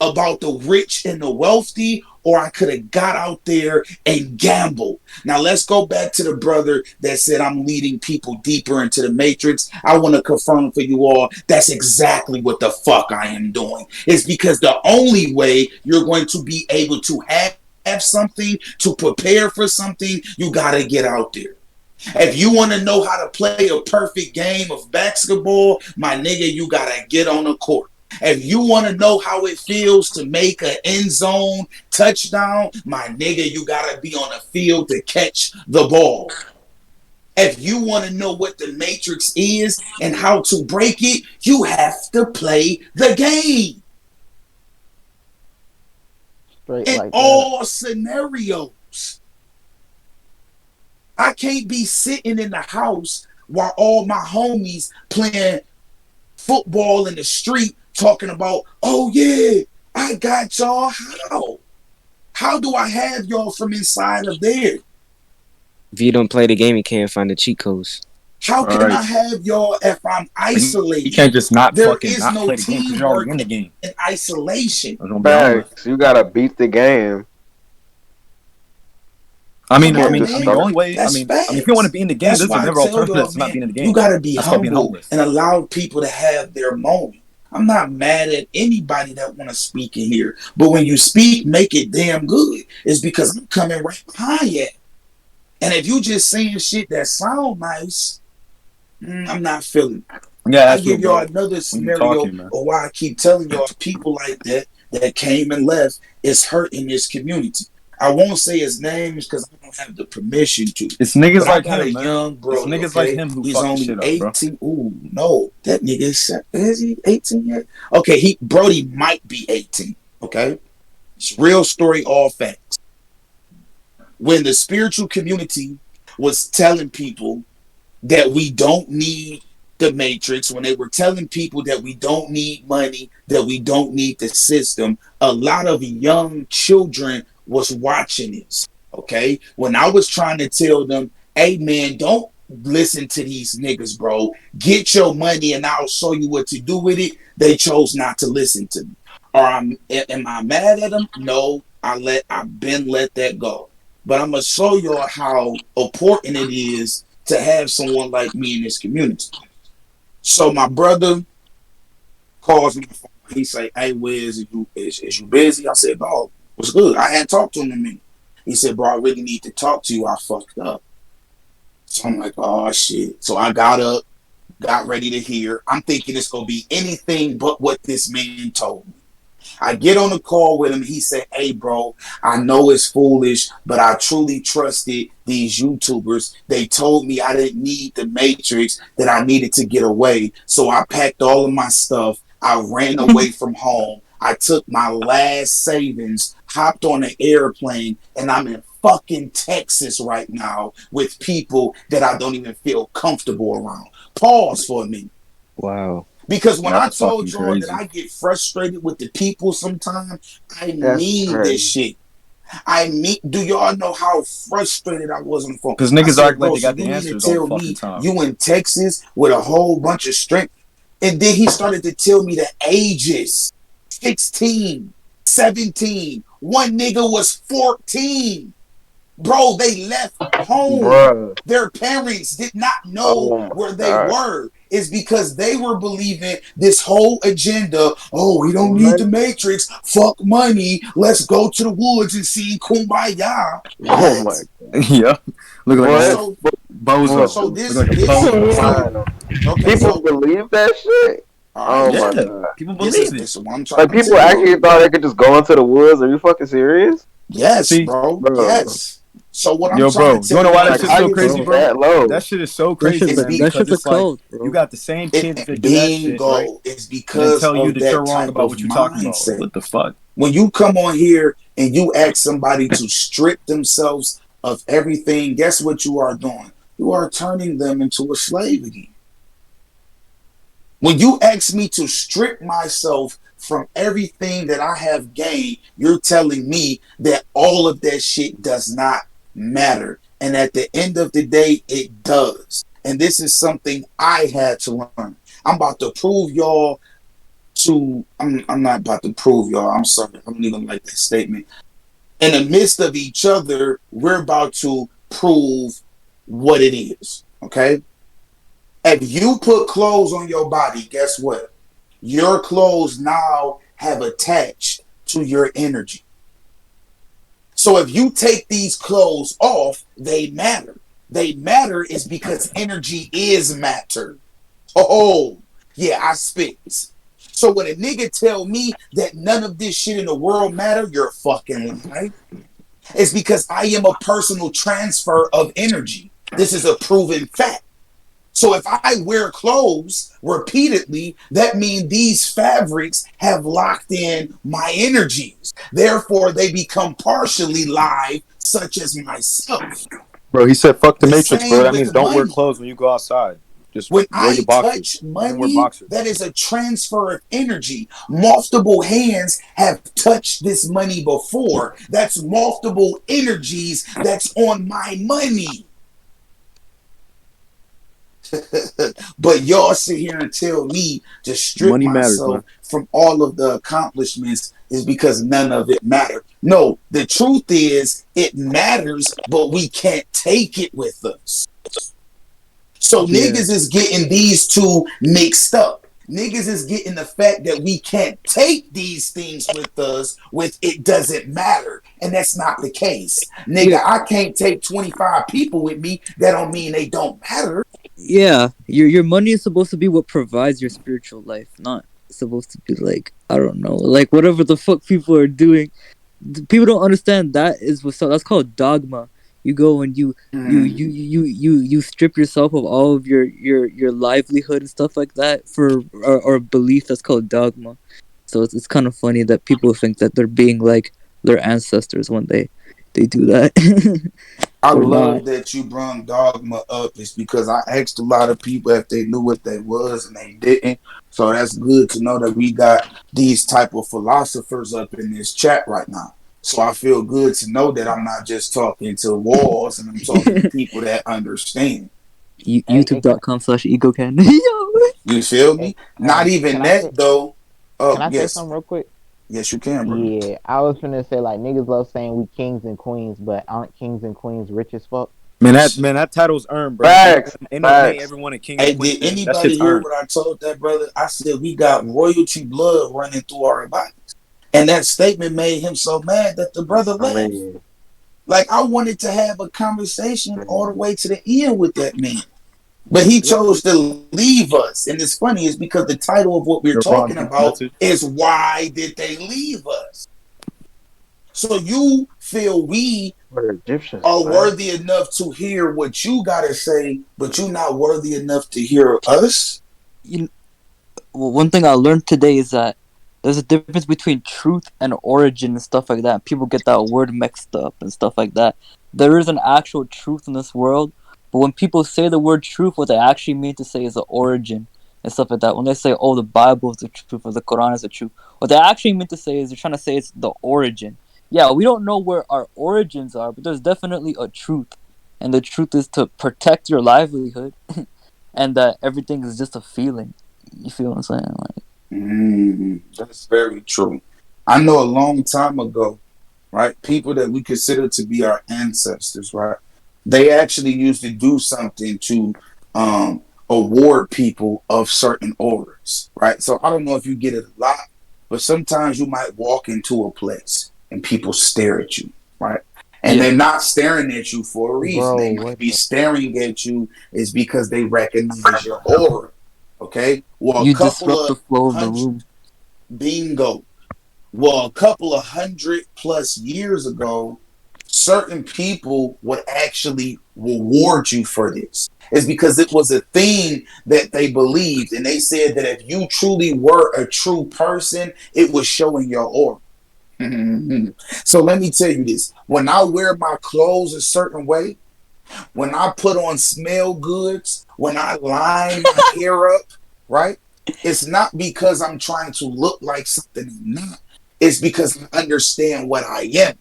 about the rich and the wealthy, or I could have got out there and gambled. Now let's go back to the brother that said I'm leading people deeper into the matrix. I want to confirm for you all that's exactly what the fuck I am doing. It's because the only way you're going to be able to have something, to prepare for something, you gotta get out there. If you want to know how to play a perfect game of basketball, my nigga, you gotta get on the court. If you want to know how it feels to make an end zone touchdown, my nigga, you gotta be on the field to catch the ball. If you want to know what the matrix is and how to break it, you have to play the game. Straight In like that. all scenarios. I can't be sitting in the house while all my homies playing football in the street talking about, oh yeah, I got y'all. How? How do I have y'all from inside of there? If you don't play the game, you can't find the cheat codes. How can Right. I have y'all if I'm You isolated? can't just not There fucking is not no play the game because you're already teamwork in the game. in isolation. That's gonna be on. Facts. You gotta beat the game. I mean, Come I on, mean, man. the only way. That's if you want to be in the game, That's there's why I never tell alternative y'all, to not man, being in the game. you gotta be That's called being humble homeless. and allow people to have their moment. I'm not mad at anybody that want to speak in here, but when you speak, make it damn good. It's because I'm coming right behind you. And if you just saying shit that sound nice, I'm not feeling it. Yeah, I that's give real, y'all bro. another When you scenario talking, man. of why I keep telling y'all people like that came and left is hurting this community. I won't say his names because I don't have the permission to. It's niggas But I like got a him, man. young It's brother, niggas okay? like him who He's fucking only shit up, bro. 18. Ooh, no. That nigga is he 18 yet? Okay, Brody might be 18, okay? It's real story, all facts. When the spiritual community was telling people that we don't need the matrix, when they were telling people that we don't need money, that we don't need the system, a lot of young children was watching this. Okay, when I was trying to tell them, hey man, don't listen to these niggas, bro, get your money and I'll show you what to do with it, they chose not to listen to me. Or am I mad at them? No, I've been let that go. But I'm gonna show y'all how important it is to have someone like me in this community. So my brother calls me. He say, "Hey, Wiz, is you busy?" I said, "Dog, what's good?" I hadn't talked to him in a minute. He said, "Bro, I really need to talk to you. I fucked up." So I'm like, "Oh shit!" So I got up, got ready to hear. I'm thinking it's gonna be anything but what this man told me. I get on the call with him. He said, "Hey, bro, I know it's foolish, but I truly trusted these YouTubers. They told me I didn't need the Matrix, that I needed to get away. So I packed all of my stuff. I ran away from home. I took my last savings, hopped on an airplane, and I'm in fucking Texas right now with people that I don't even feel comfortable around." Pause for a minute. Wow. Because when I That's told fucking y'all that crazy. I get frustrated with the people sometimes, I That's mean crazy. this shit. Do y'all know how frustrated I was on the phone? Because I niggas said, act like bro, they so got you the mean to answers all the tell fucking me time. you in Texas with a whole bunch of strength? And then he started to tell me the ages. 16, 17. One nigga was 14. Bro, they left home. Bruh. Their parents did not know Oh my where they God. were. It's because they were believing this whole agenda. Oh, we don't need the Matrix. Fuck money. Let's go to the woods and sing Kumbaya. Oh my What? Yeah. Look like What? a So, bozo. so Look this, like a this, bozo. so, okay, People so, believe that shit? all right, Oh my Yeah. God. People this believe it. is what I'm trying Like to people tell you. actually thought they could just go into the woods. Are you fucking serious? Yes, See, bro. bro. Yes. So what I'm Yo, trying bro, to you tell wanna you, know why that Like shit's how so you crazy, think bro? that low? That shit is so That crazy, shit's it's a, man, be that because shit's a it's like cult, you bro. got the same kids that do that shit, right? bingo. It's And then because tell you of that you're that wrong type about of what you're talking about. mindset. What the fuck? When you come on here and you ask somebody to strip themselves of everything, guess what you are doing? You are turning them into a slave again. When you ask me to strip myself from everything that I have gained, you're telling me that all of that shit does not matter. And at the end of the day, it does. And this is something I had to learn. I'm about to prove y'all I'm not about to prove y'all. I'm sorry. I don't even like that statement. In the midst of each other, we're about to prove what it is. Okay? If you put clothes on your body, guess what? Your clothes now have attached to your energy. So if you take these clothes off, they matter. They matter is because energy is matter. Oh, yeah, I spit. So when a nigga tell me that none of this shit in the world matter, you're fucking lying. It's because I am a personal transfer of energy. This is a proven fact. So if I wear clothes repeatedly, that means these fabrics have locked in my energies. Therefore, they become partially live, such as myself. Bro, he said, "Fuck the The Matrix, bro." same That with means don't wear money. clothes when you go outside. Just When wear your I boxers. touch Even wear money, boxers. that is a transfer of energy. Multiple hands have touched this money before. That's multiple energies that's on my money. But y'all sit here and tell me to strip Money matters, myself man. from all of the accomplishments is because none of it mattered. No, the truth is it matters, but we can't take it with us. So Yeah. niggas is getting these two mixed up. Niggas is getting the fact that we can't take these things with us with it doesn't matter. And that's not the case. Nigga, Yeah. I can't take 25 people with me. That don't mean they don't matter. Yeah, your money is supposed to be what provides your spiritual life, not supposed to be like, I don't know, like whatever the fuck people are doing. People don't understand that is what's that's called dogma. You go and you strip yourself of all of your livelihood and stuff like that for or belief. That's called dogma. So it's kind of funny that people think that they're being like their ancestors when they do that. I They're not. love that you brung dogma up. It's because I asked a lot of people if they knew what they was and they didn't. So that's good to know that we got these type of philosophers up in this chat right now. So I feel good to know that I'm not just talking to walls and I'm talking to people that understand. YouTube.com/egocan. Yo. You feel me? Not even Can I that say? though. Can I say Yes. something real quick? Yes, you can, bro. Yeah, I was finna say like niggas love saying we kings and queens, but aren't kings and queens rich as fuck? Man, that title's earned, bro. Facts. Ain't Facts. everyone a king Hey, and queen, did man. That anybody shit's hear earned. what I told that brother? I said we got royalty blood running through our bodies. And that statement made him so mad that the brother I left. mean, Like I wanted to have a conversation all the way to the end with that man. But he chose to leave us. And it's funny, is because the title of what we're You're wrong. talking about is why did they leave us? So you feel we we're Egyptians. are man. worthy enough to hear what you gotta say, but you're not worthy enough to hear us? Well, one thing I learned today is that there's a difference between truth and origin and stuff like that. People get that word mixed up and stuff like that. There is an actual truth in this world, but when people say the word truth, what they actually mean to say is the origin and stuff like that. When they say, "Oh, the Bible is the truth" or "the Quran is the truth," what they actually mean to say is they're trying to say it's the origin. Yeah, we don't know where our origins are, but there's definitely a truth, and the truth is to protect your livelihood, and that everything is just a feeling. You feel what I'm saying? Like, That's very true. I know a long time ago, right? People that we consider to be our ancestors, right? They actually used to do something to award people of certain orders, right? So I don't know if you get it a lot, but sometimes you might walk into a place and people stare at you, right? And they're not staring at you for a reason. They might be staring at you is because they recognize your aura. Okay? Well, you disrupt the flow of the room. Bingo. Well, a couple of 100+ years ago, certain people would actually reward you for this. It's because it was a thing that they believed. And they said that if you truly were a true person, it was showing your aura. So let me tell you this. When I wear my clothes a certain way, when I put on smell goods, when I line my hair up, right? It's not because I'm trying to look like something I'm not. It's because I understand what I am.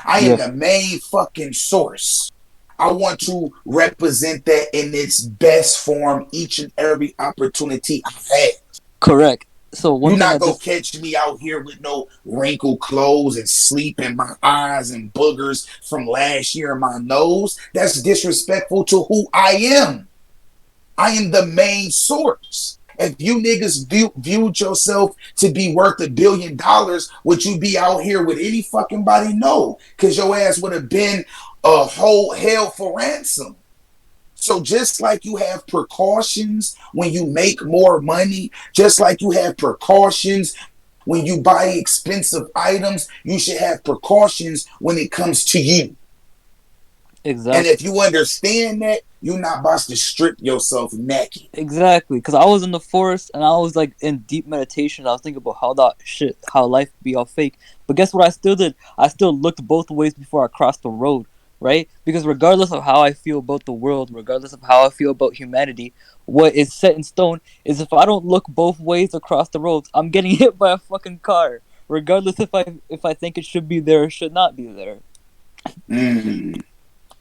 I am the main fucking source. I want to represent that in its best form each and every opportunity I've had. Correct. So one You're thing not gonna catch me out here with no wrinkled clothes and sleep in my eyes and boogers from last year in my nose. That's disrespectful to who I am. I am the main source. If you niggas viewed yourself to be worth $1 billion, would you be out here with any fucking body? No, because your ass would have been a whole hell for ransom. So just like you have precautions when you make more money, just like you have precautions when you buy expensive items, you should have precautions when it comes to you. Exactly. And if you understand that, you're not about to strip yourself naked. Exactly, because I was in the forest and I was like in deep meditation. I was thinking about how life be all fake. But guess what I still did? I still looked both ways before I crossed the road, right? Because regardless of how I feel about the world, regardless of how I feel about humanity, what is set in stone is if I don't look both ways across the roads, I'm getting hit by a fucking car. Regardless if I think it should be there or should not be there. Mm.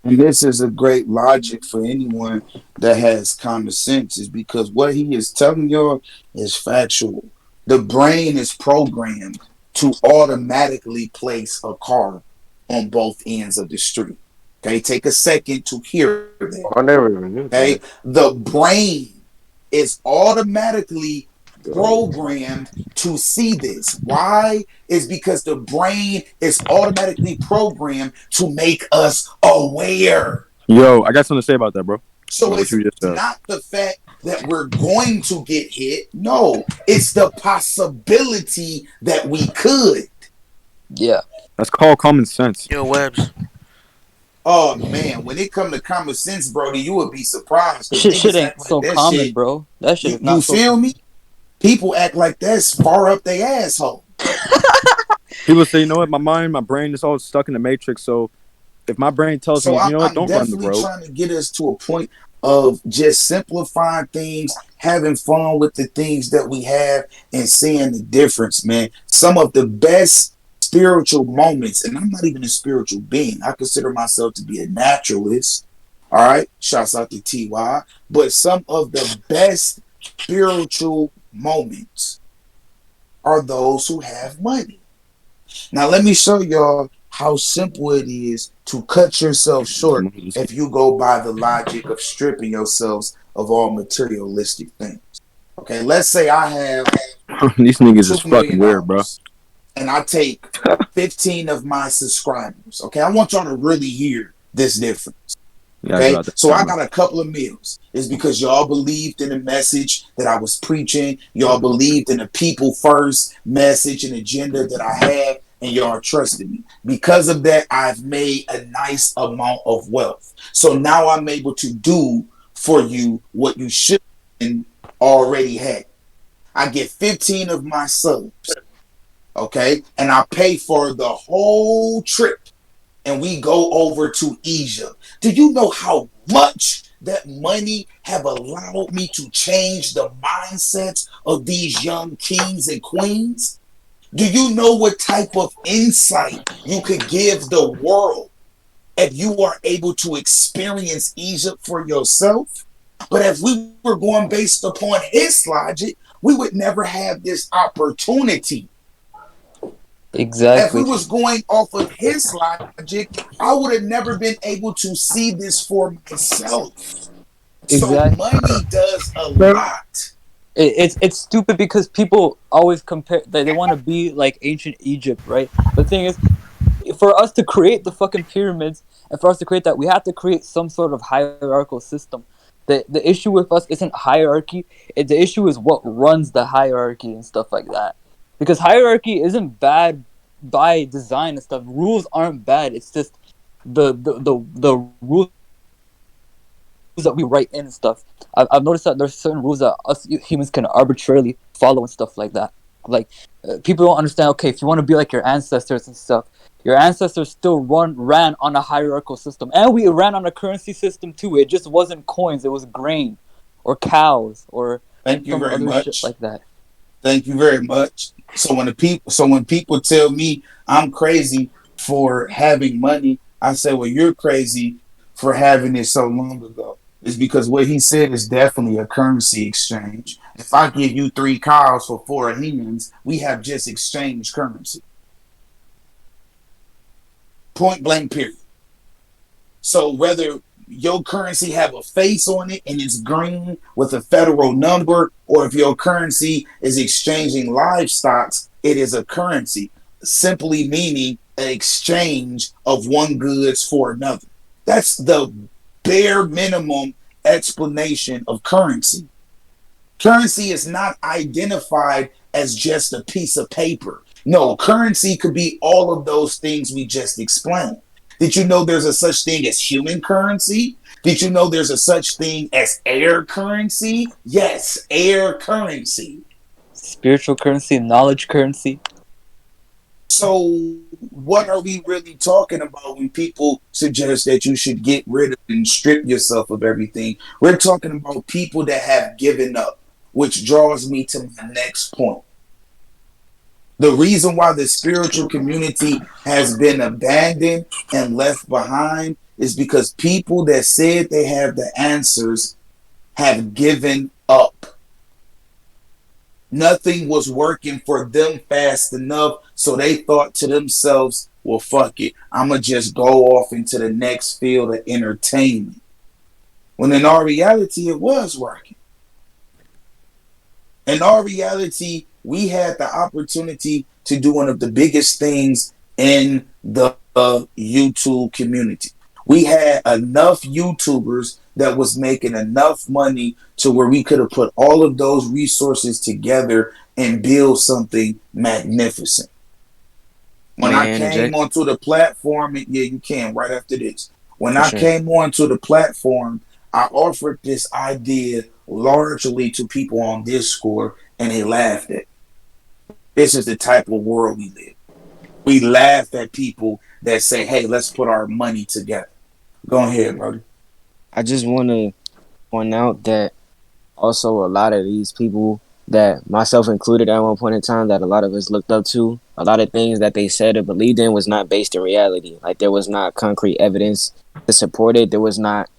And this is a great logic for anyone that has common sense, is because what he is telling y'all is factual. The brain is programmed to automatically place a car on both ends of the street. Okay, take a second to hear that. I never even knew Okay, that. the brain is automatically programmed to see this. Why? Is because the brain is automatically programmed to make us aware. Yo, I got something to say about that, bro. So What it's you just said. not the fact that we're going to get hit. No, it's the possibility that we could. Yeah. That's called common sense. Yo, Webs. Oh man, when it come to common sense, Brody, you would be surprised. 'Cause Shit niggas ain't act like so that common, shit. bro. That shit is You not so feel me? People act like that's far up their asshole. People say, you know what, my brain is all stuck in the matrix. So if my brain tells So me, you know what, I'm don't run the definitely road. trying to get us to a point of just simplifying things, having fun with the things that we have, and seeing the difference, man. Some of the best spiritual moments, and I'm not even a spiritual being. I consider myself to be a naturalist. All right, shouts out to TY. But some of the best spiritual moments are those who have money. Now, let me show y'all how simple it is to cut yourself short if you go by the logic of stripping yourselves of all materialistic things. Okay, let's say I have These niggas is $2 fucking million weird, bro. and I take 15 of my subscribers. Okay, I want y'all to really hear this difference. Yeah, Okay, I so I got a couple of meals. It's because y'all believed in the message that I was preaching. Y'all believed in the people first message and agenda that I have, and y'all trusted me. Because of that, I've made a nice amount of wealth. So now I'm able to do for you what you should already had. I get 15 of my subs, okay, and I pay for the whole trip, and we go over to Egypt. Do you know how much that money have allowed me to change the mindsets of these young kings and queens? Do you know what type of insight you could give the world if you are able to experience Egypt for yourself? But if we were going based upon his logic, we would never have this opportunity. If we exactly. was going off of his logic, I would have never been able to see this for myself. So Exactly. money does a lot. It's stupid because people always compare. They want to be like ancient Egypt, right? But the thing is, for us to create the fucking pyramids and for us to create that, we have to create some sort of hierarchical system. The issue with us isn't hierarchy. The issue is what runs the hierarchy and stuff like that. Because hierarchy isn't bad by design and stuff. Rules aren't bad. It's just the rules that we write in and stuff. I've noticed that there's certain rules that us humans can arbitrarily follow and stuff like that. Like people don't understand. Okay, if you want to be like your ancestors and stuff, your ancestors still ran on a hierarchical system, and we ran on a currency system too. It just wasn't coins; it was grain, or cows, or Thank you some very other shit much. like that. Thank you very much. So when people tell me I'm crazy for having money, I say, well, you're crazy for having it so long ago. It's because what he said is definitely a currency exchange. If I give you 3 cows for 4 hens, we have just exchanged currency. Point blank period. So whether your currency have a face on it and it's green with a federal number, or if your currency is exchanging livestock, it is a currency, simply meaning an exchange of one goods for another. That's the bare minimum explanation of currency. Currency is not identified as just a piece of paper. No, currency could be all of those things we just explained. Did you know there's a such thing as human currency? Did you know there's a such thing as air currency? Yes, air currency. Spiritual currency, knowledge currency. So, what are we really talking about when people suggest that you should get rid of and strip yourself of everything? We're talking about people that have given up, which draws me to my next point. The reason why the spiritual community has been abandoned and left behind is because people that said they have the answers have given up. Nothing was working for them fast enough, so they thought to themselves, well, fuck it. I'm going to just go off into the next field of entertainment. When in our reality, it was working. In our reality, we had the opportunity to do one of the biggest things in the YouTube community. We had enough YouTubers that was making enough money to where we could have put all of those resources together and build something magnificent. When I came onto the platform, yeah, you can right after this. When I came onto the platform, I offered this idea largely to people on Discord, and they laughed at it. This is the type of world we live. We laugh at people that say, hey, let's put our money together. Go ahead, brother. I just want to point out that also a lot of these people, that myself included at one point in time, that a lot of us looked up to, a lot of things that they said or believed in was not based in reality. Like, there was not concrete evidence to support it. There was not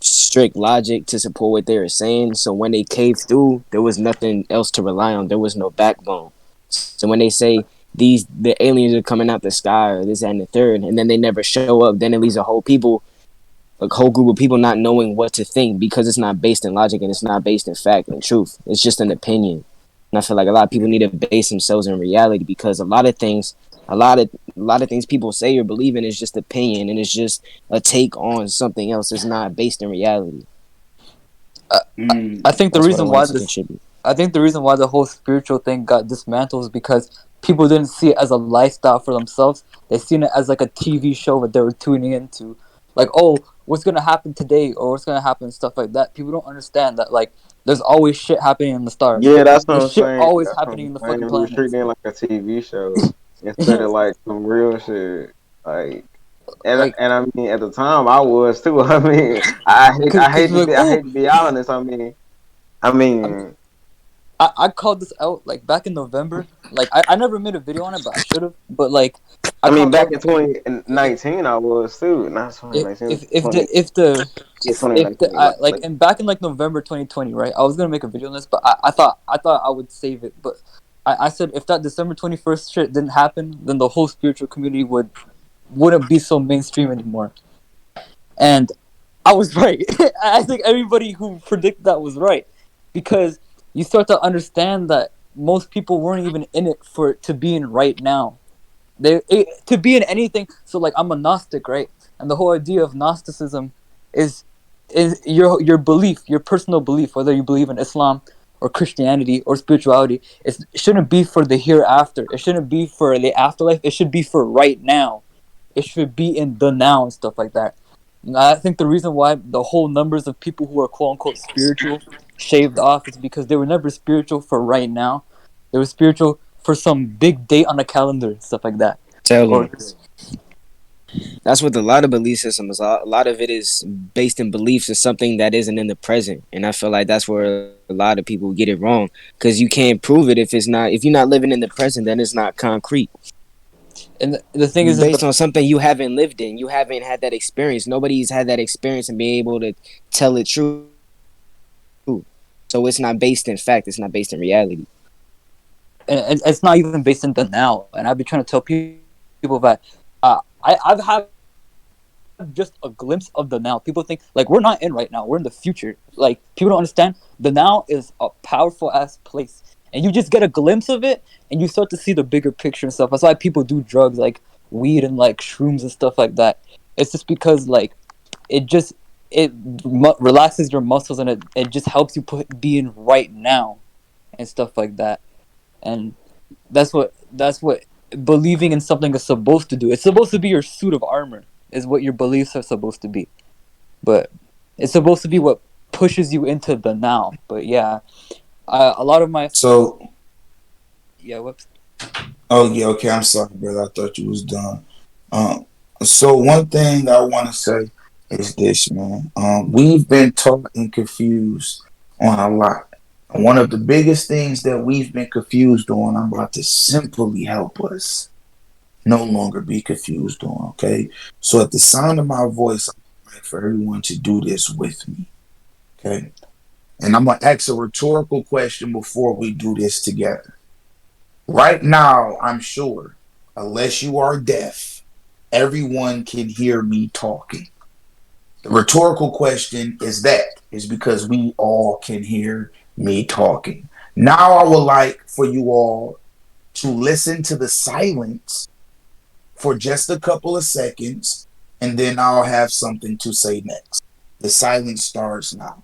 strict logic to support what they were saying. So when they caved through, there was nothing else to rely on. There was no backbone. So when they say the aliens are coming out the sky or this and the third, and then they never show up, then it leaves a whole group of people not knowing what to think, because it's not based in logic and it's not based in fact and truth. It's just an opinion. And I feel like a lot of people need to base themselves in reality, because a lot of things people say or believe in is just opinion, and it's just a take on something else. It's not based in reality. I think the reason why the whole spiritual thing got dismantled is because people didn't see it as a lifestyle for themselves. They seen it as like a TV show that they were tuning into. Like, oh, what's gonna happen today, or what's gonna happen, stuff like that. People don't understand that, like, there's always shit happening in the stars. Yeah, that's what I'm shit saying. always That's happening in the fucking We're planet. treating it like a TV show instead of like some real shit. Like, and I mean, at the time I was too. I mean, I hate to be honest. I mean. I called this out like back in November. Like, I never made a video on it, but I should have. But like, I mean, back in 2019, I was too. Not 2019. And back in like November 2020, right? I was gonna make a video on this, but I thought I would save it. But I said if that December 21st shit didn't happen, then the whole spiritual community wouldn't be so mainstream anymore. And I was right. I think everybody who predicted that was right, because you start to understand that most people weren't even in it for it to be in right now. To be in anything. So like, I'm a Gnostic, right? And the whole idea of Gnosticism is your belief, your personal belief, whether you believe in Islam or Christianity or spirituality. It shouldn't be for the hereafter. It shouldn't be for the afterlife. It should be for right now. It should be in the now and stuff like that. And I think the reason why the whole numbers of people who are quote unquote spiritual shaved off is because they were never spiritual for right now. They were spiritual for some big date on the calendar and stuff like that. That's what a lot of belief systems. A lot of it is based in beliefs of something that isn't in the present, and I feel like that's where a lot of people get it wrong, because you can't prove it if you're not living in the present, then it's not concrete. And the thing is, based on something you haven't lived in. You haven't had that experience. Nobody's had that experience and be able to tell it true. So it's not based in fact. It's not based in reality. And it's not even based in the now. And I've been trying to tell people that I've had just a glimpse of the now. People think like we're not in right now. We're in the future. Like, people don't understand. The now is a powerful ass place. And you just get a glimpse of it, and you start to see the bigger picture and stuff. That's why people do drugs like weed and like shrooms and stuff like that. It's just because like it just relaxes your muscles, and it just helps you be in right now and stuff like that. And that's what believing in something is supposed to do. It's supposed to be your suit of armor, is what your beliefs are supposed to be. But it's supposed to be what pushes you into the now. But yeah, a lot of my So, whoops. oh yeah, okay. I'm sorry, brother. I thought you was done. Um, so one thing I want to say is this, man. We've been taught and confused on a lot. One of the biggest things that we've been confused on, I'm about to simply help us no longer be confused on. Okay. So at the sound of my voice, I'd like for everyone to do this with me. Okay. And I'm gonna ask a rhetorical question before we do this together. Right now, I'm sure, unless you are deaf, everyone can hear me talking. The rhetorical question is because we all can hear me talking. Now I would like for you all to listen to the silence for just a couple of seconds, and then I'll have something to say next. The silence starts now.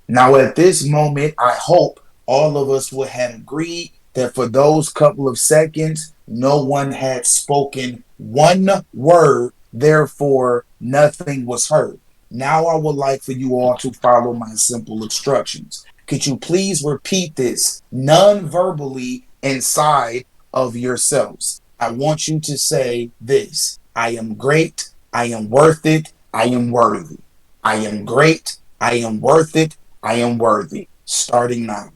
Now, at this moment, I hope all of us would have agreed that for those couple of seconds, no one had spoken one word, therefore, nothing was heard. Now, I would like for you all to follow my simple instructions. Could you please repeat this non verbally inside of yourselves? I want you to say this: I am great, I am worth it, I am worthy. I am great, I am worth it, I am worthy. Starting now.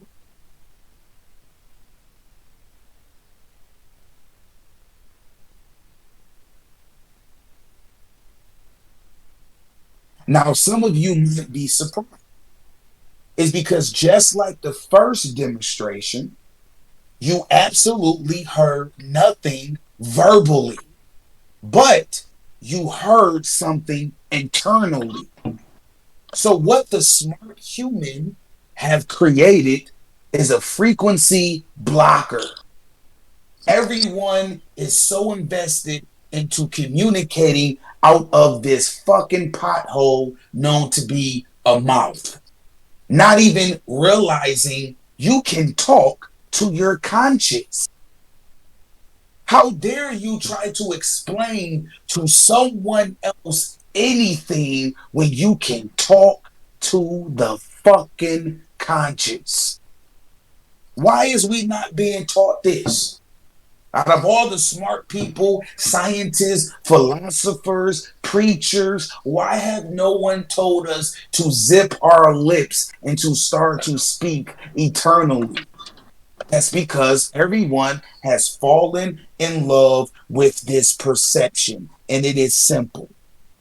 Now, some of you might be surprised. It's because just like the first demonstration, you absolutely heard nothing verbally, but you heard something internally. So, what the smart human have created is a frequency blocker. Everyone is so invested into communicating out of this fucking pothole known to be a mouth, not even realizing you can talk to your conscience. How dare you try to explain to someone else anything when you can talk to the fucking conscience? Why is we not being taught this? Out of all the smart people, scientists, philosophers, preachers, why have no one told us to zip our lips and to start to speak eternally? That's because everyone has fallen in love with this perception, and it is simple.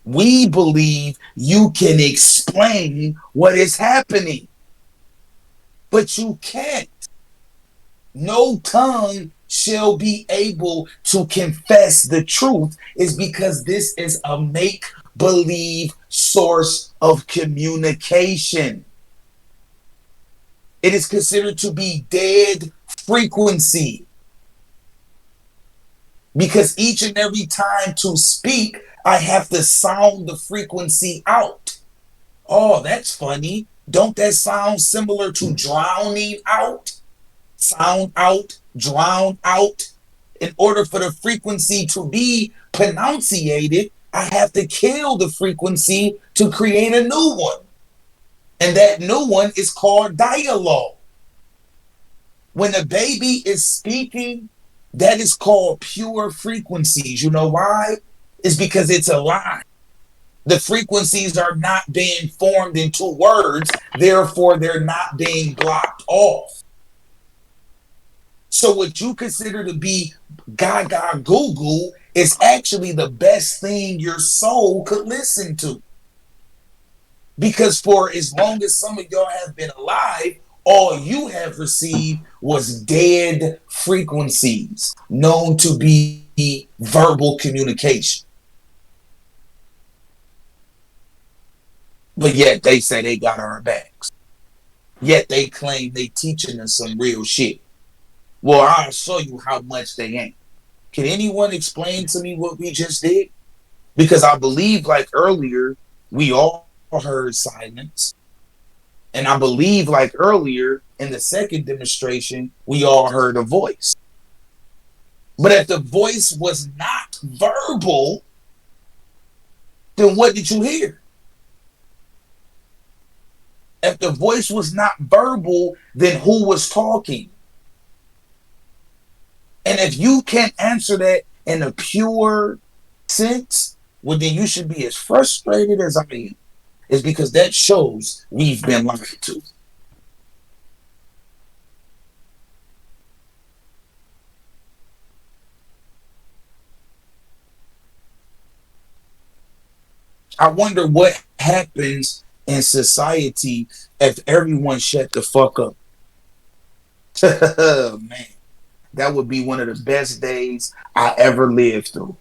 We believe you can explain what is happening, but you can't. No tongue shall be able to confess the truth, is because this is a make believe source of communication. It is considered to be dead frequency, because each and every time to speak, I have to sound the frequency out. Oh, that's funny. Don't that sound similar to drowning out? Sound out, drown out. In order for the frequency to be pronunciated, I have to kill the frequency to create a new one. And that new one is called dialogue. When a baby is speaking, that is called pure frequencies. You know why? It's because it's alive. The frequencies are not being formed into words, therefore they're not being blocked off. So what you consider to be gaga goo goo is actually the best thing your soul could listen to. Because for as long as some of y'all have been alive, all you have received was dead frequencies known to be verbal communication. But yet they say they got our backs. Yet they claim they teaching us some real shit. Well, I'll show you how much they ain't. Can anyone explain to me what we just did? Because I believe, like earlier, we all heard silence. And I believe, like earlier in the second demonstration, we all heard a voice. But if the voice was not verbal, then what did you hear? If the voice was not verbal, then who was talking? And if you can't answer that in a pure sense, well, then you should be as frustrated as I am. It's because that shows we've been lied to. I wonder what happens in society if everyone shut the fuck up. Man, that would be one of the best days I ever lived through.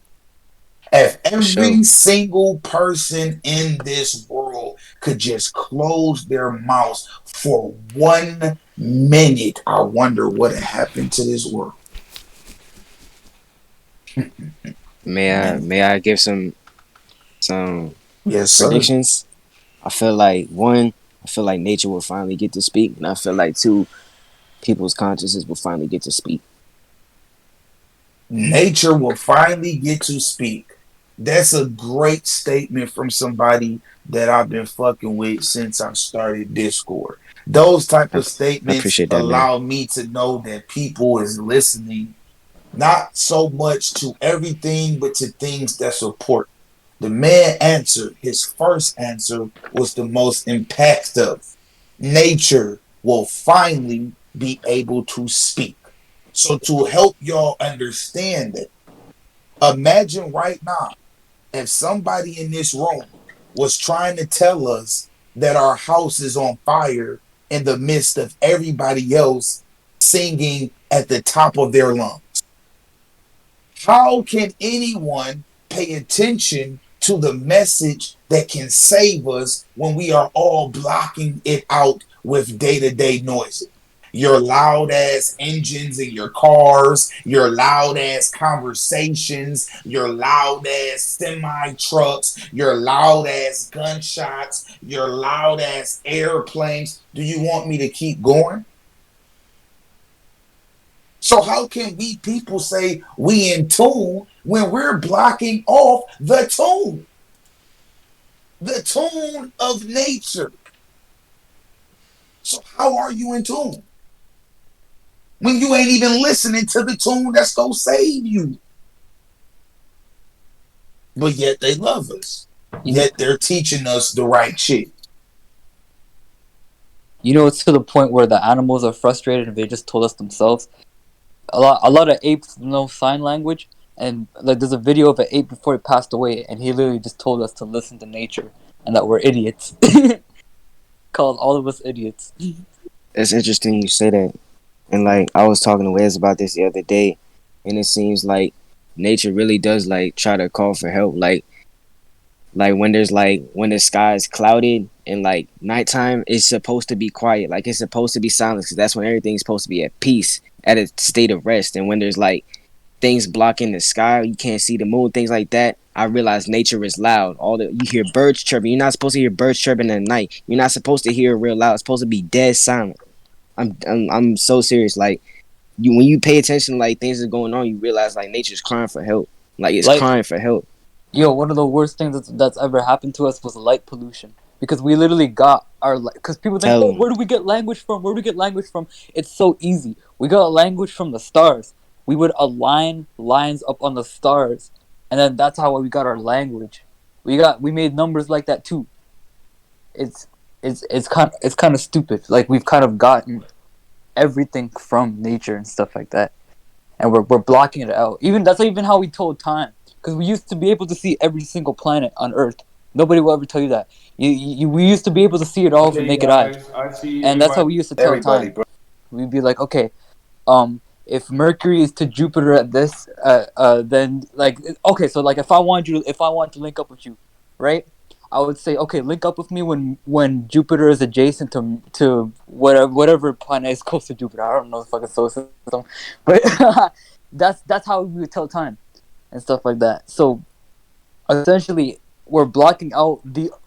If every single person in this world could just close their mouths for 1 minute, I wonder what happened to this world. May I give some yes, sir. predictions? I feel like nature will finally get to speak, and I feel like 2, people's consciousness will finally get to speak. Nature will finally get to speak. That's a great statement from somebody that I've been fucking with since I started Discord. Those type of statements allow me to know that people is listening, not so much to everything, but to things that support. The man answered. His first answer was the most impactful. Nature will finally be able to speak. So to help y'all understand it, imagine right now if somebody in this room was trying to tell us that our house is on fire in the midst of everybody else singing at the top of their lungs. How can anyone pay attention to the message that can save us when we are all blocking it out with day-to-day noises? Your loud ass engines in your cars, your loud ass conversations, your loud ass semi trucks, your loud ass gunshots, your loud ass airplanes. Do you want me to keep going? So how can we people say we in tune when we're blocking off the tune? The tune of nature. So how are you in tune when you ain't even listening to the tune that's gonna save you? But yet they love us. Yet they're teaching us the right shit. You know, it's to the point where the animals are frustrated and they just told us themselves. A lot of apes know sign language, and like there's a video of an ape before he passed away, and he literally just told us to listen to nature and that we're idiots. Called all of us idiots. It's interesting you say that. And like I was talking to Wes about this the other day, and it seems like nature really does like try to call for help. Like when the sky is clouded and like nighttime, it's supposed to be quiet. Like it's supposed to be silent because that's when everything's supposed to be at peace, at a state of rest. And when there's like things blocking the sky, you can't see the moon, things like that. I realize nature is loud. You hear birds chirping. You're not supposed to hear birds chirping at night. You're not supposed to hear it real loud. It's supposed to be dead silent. I'm so serious. Like when you pay attention to like things that are going on, you realize like nature's crying for help. Like it's crying for help. Yo, one of the worst things that's ever happened to us was light pollution. Because we literally got our... Because people think, oh, where do we get language from? Where do we get language from? It's so easy. We got language from the stars. We would align lines up on the stars. And then that's how we got our language. We made numbers like that too. It's kind of stupid. Like we've kind of gotten everything from nature and stuff like that. And we're blocking it out. That's not even how we told time. Because we used to be able to see every single planet on Earth. Nobody will ever tell you that. We used to be able to see it all with the naked eye. And that's how we used to tell time. Bro. We'd be like, okay, if Mercury is to Jupiter at this, then like, okay, so like if I want to link up with you, right? I would say, okay, link up with me when Jupiter is adjacent to whatever planet is close to Jupiter. I don't know the fucking solar system, but that's how we would tell time and stuff like that. So essentially, we're blocking out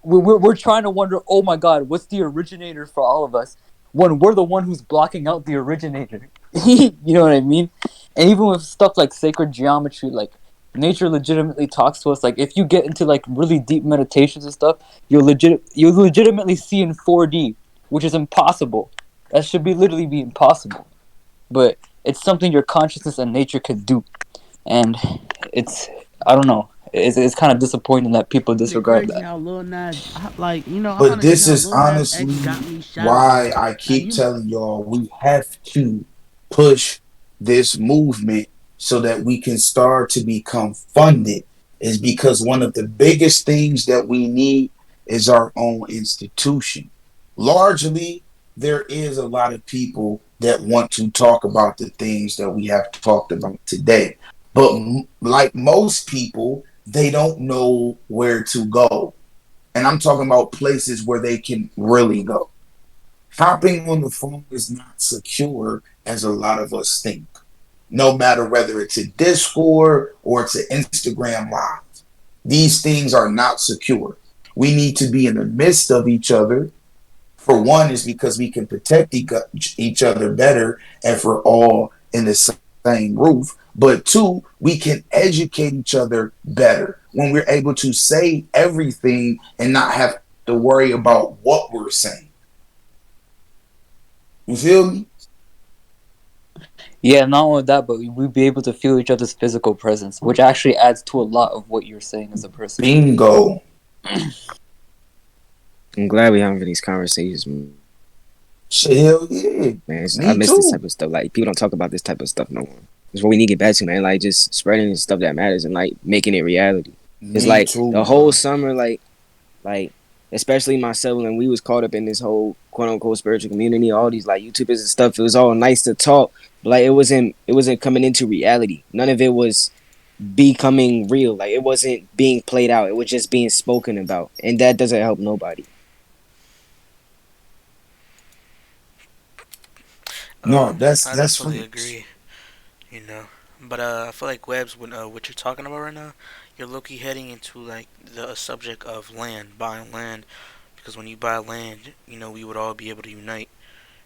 we're trying to wonder, oh my god, what's the originator for all of us, when we're the one who's blocking out the originator. You know what I mean? And even with stuff like sacred geometry, like nature legitimately talks to us. Like if you get into like really deep meditations and stuff, you'll legitimately see in 4D, which is impossible. That should be literally be impossible, but it's something your consciousness and nature could do. And it's, I don't know, it's kind of disappointing that people It's disregard crazy that. how Lil Nas, like, you know, I But understand this how is Lil Nas X honestly got me shouting. why I Now keep telling y'all we have to push this movement so that we can start to become funded. Is because one of the biggest things that we need is our own institution. Largely, there is a lot of people that want to talk about the things that we have talked about today. But like most people, they don't know where to go. And I'm talking about places where they can really go. Hopping on the phone is not secure as a lot of us think. No matter whether it's a Discord or it's an Instagram Live, these things are not secure. We need to be in the midst of each other. For one, is because we can protect each other better, and for all in the same roof. But two, we can educate each other better when we're able to say everything and not have to worry about what we're saying. You feel me? Yeah, not only that, but we'd be able to feel each other's physical presence, which actually adds to a lot of what you're saying as a person. Bingo. I'm glad we're having these conversations, man. Shit, hell yeah. Man, I Me miss this too. type of stuff. Like people don't talk about this type of stuff no more. It's what we need to get back to, man. Like just spreading the stuff that matters and like making it reality. It's Me like too, the whole bro. summer, like especially myself, and we was caught up in this whole quote unquote spiritual community, all these like YouTubers and stuff. It was all nice to talk, but like it wasn't coming into reality. None of it was becoming real. Like it wasn't being played out. It was just being spoken about, and that doesn't help nobody. No, that's I that's definitely facts. agree. You know, but I feel like Webs, when what you're talking about right now, you're low-key heading into like the subject of land, buying land, because when you buy land, we would all be able to unite,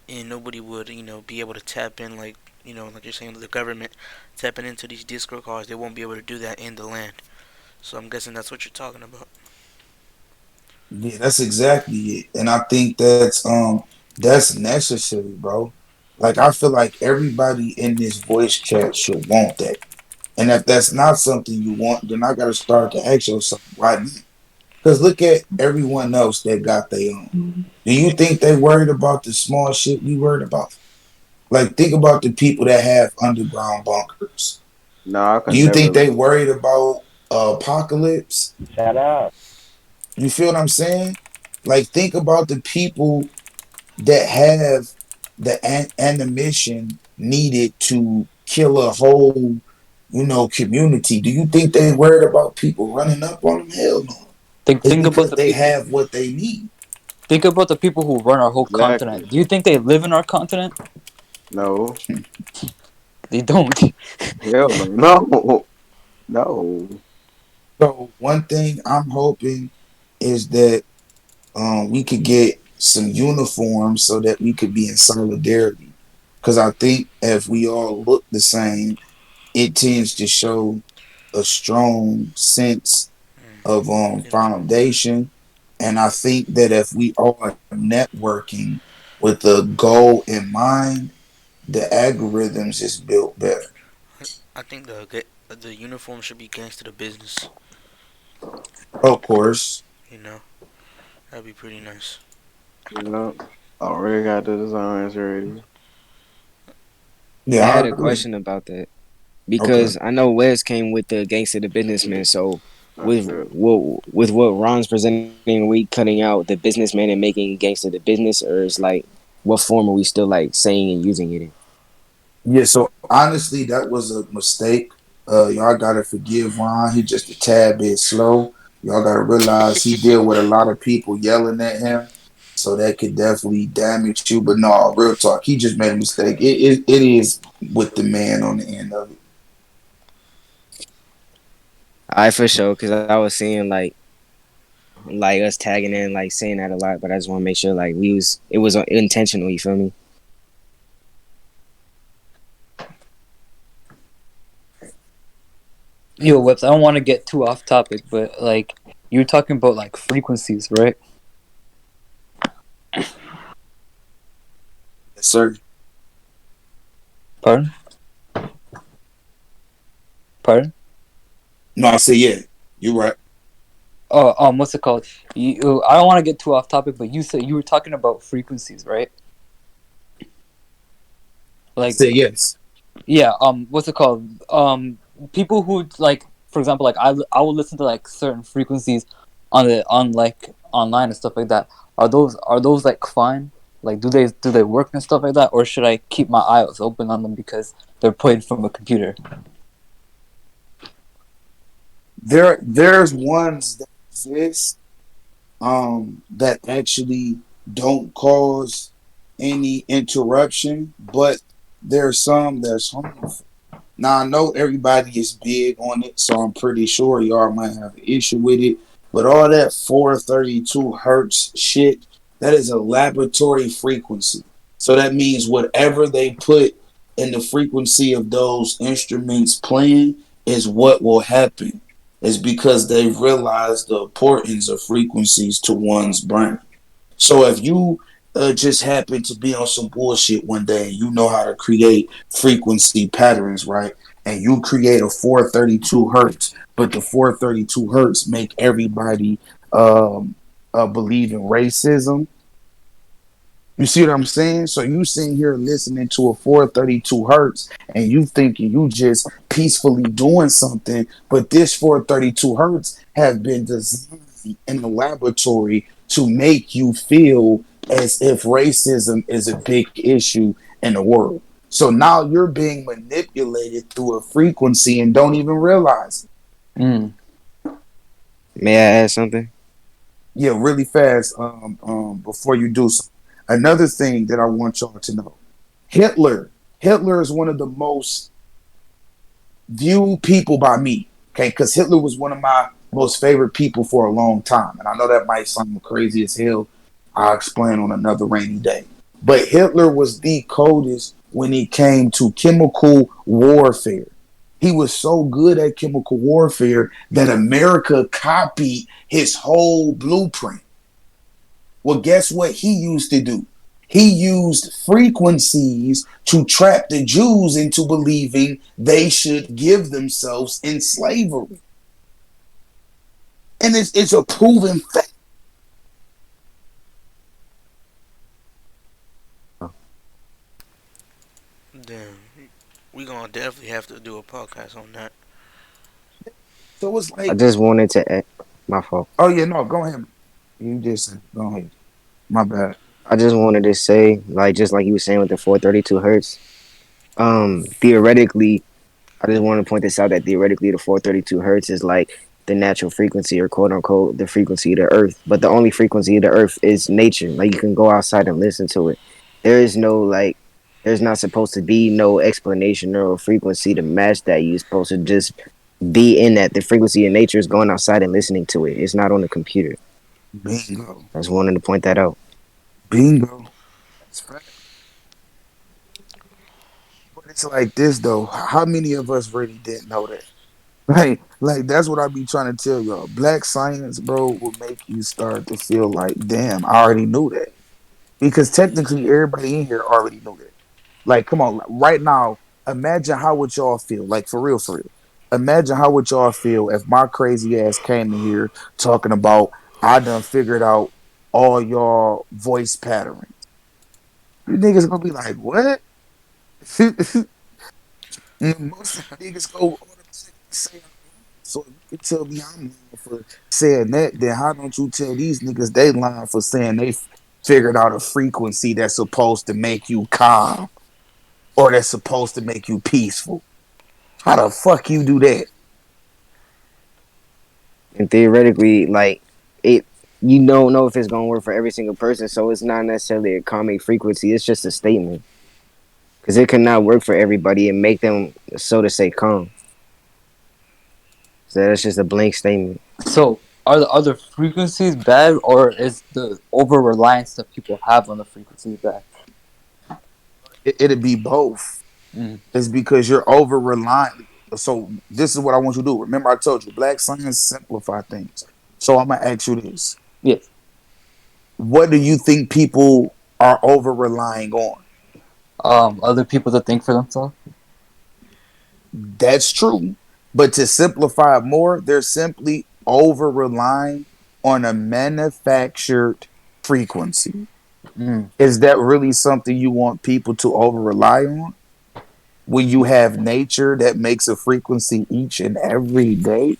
and nobody would, be able to tap in like, like you're saying, the government tapping into these Discord calls. They won't be able to do that in the land. So I'm guessing that's what you're talking about. Yeah, that's exactly it. And I think that's necessary, bro. Like I feel like everybody in this voice chat should want that. And if that's not something you want, then I gotta start to ask yourself why not? Because look at everyone else that got their own. Do you think they worried about the small shit we worried about? Like think about the people that have underground bunkers. No, I Do could you think never. they worried about apocalypse? Shut up. You feel what I'm saying? Like think about the people that have the animation needed to kill a whole, community. Do you think they worried about people running up on them? Hell no. Think It's think about because the they people. have what they need. Think about the people who run our whole Exactly. continent. Do you think they live in our continent? No. They don't. Hell no. No. No. So one thing I'm hoping is that we could get some uniforms so that we could be in solidarity. Because I think if we all look the same, it tends to show a strong sense of Unity. foundation. And I think that if we are networking with a goal in mind, the algorithms is built better. I think the uniform should be gangster to business. Of course. You know, that'd be pretty nice. You know, I already got the designs ready. I Yeah, I had a agree. question about that Okay. because I know Wes came with the gangster the businessman. So That's with it. what Ron's presenting, we cutting out the businessman and making gangster the business, or is like what form are we still like saying and using it in? Yeah, so honestly, that was a mistake. Y'all gotta forgive Ron. He just a tad bit slow. Y'all gotta realize he deal with a lot of people yelling at him, so that could definitely damage you. But no, real talk, he just made a mistake. It is with the man on the end of it. I for sure, because I was seeing like us tagging in, like saying that a lot, but I just want to make sure like it was intentional. You feel me? Yo, Webs, I don't want to get too off topic, but like you were talking about like frequencies, right? Yes, sir. Pardon? Pardon? No, I say yeah. You're right. Oh, what's it called? I don't want to get too off topic, but you said you were talking about frequencies, right? I Like, say yes. yeah. What's it called? People who like, for example, like I will listen to like certain frequencies on like online and stuff like that. Are those like fine? Like, do they work and stuff like that, or should I keep my eyes open on them because they're played from a computer? There's ones that exist that actually don't cause any interruption, but there's some that's harmful. Now I know everybody is big on it, so I'm pretty sure y'all might have an issue with it. But all that 432 hertz shit, that is a laboratory frequency. So that means whatever they put in the frequency of those instruments playing is what will happen. Is because they've realized the importance of frequencies to one's brain. So if you just happen to be on some bullshit one day, you know how to create frequency patterns, right? And you create a 432 hertz, but the 432 hertz make everybody believe in racism. You see what I'm saying? So you sitting here listening to a 432 hertz and you thinking you just peacefully doing something, but this 432 hertz have been designed in the laboratory to make you feel as if racism is a big issue in the world. So now you're being manipulated through a frequency and don't even realize it. Mm. May I add something? Yeah, really fast. Before you do so, another thing that I want y'all to know: Hitler. Hitler is one of the most viewed people by me. Okay, because Hitler was one of my most favorite people for a long time, and I know that might sound crazy as hell. I'll explain on another rainy day. But Hitler was the coldest when it came to chemical warfare. He was so good at chemical warfare that America copied his whole blueprint. Well, guess what he used to do? He used frequencies to trap the Jews into believing they should give themselves in slavery. And it's a proven fact. Damn, we gonna definitely have to do a podcast on that. So it's I like, just wanted to add, my fault. oh yeah, no, go ahead. You just go ahead. My bad. I just wanted to say, like, just like you were saying with the 432 hertz. Theoretically, I just want to point this out that theoretically the 432 hertz is like the natural frequency or quote unquote the frequency of the earth. But the only frequency of the earth is nature. Like you can go outside and listen to it. There is no like there's not supposed to be no explanation or frequency to match that. You're supposed to just be in that. The frequency of nature is going outside and listening to it. It's not on the computer. Bingo. I just wanted to point that out. Bingo. That's right. But it's like this though. How many of us really didn't know that? Like that's what I be trying to tell y'all. Black science, bro, will make you start to feel like, damn, I already knew that. Because technically everybody in here already knew that. Like, come on, right now, imagine how would y'all feel, like for real, for real. Imagine how would y'all feel if my crazy ass came in here talking about I done figured out all y'all voice patterns. You niggas gonna be like, what? Most of the niggas go automatically say, so if you can tell me I'm lying for saying that, then how don't you tell these niggas they lying for saying they figured out a frequency that's supposed to make you calm or that's supposed to make you peaceful? How the fuck you do that? And theoretically, like it, you don't know if it's gonna work for every single person. So it's not necessarily a calming frequency. It's just a statement because it cannot work for everybody and make them, so to say, calm. So that's just a blank statement. So, are the other frequencies bad, or is the over reliance that people have on the frequencies bad? It'd be both. Mm. It's because you're over reliant. So this is what I want you to do. Remember, I told you black science simplify things. So I'm gonna ask you this: Yes. what do you think people are over relying on? Other people to think for themselves. That's true. But to simplify it more, they're simply over relying on a manufactured frequency. Mm. Is that really something you want people to over rely on? When you have nature that makes a frequency each and every day?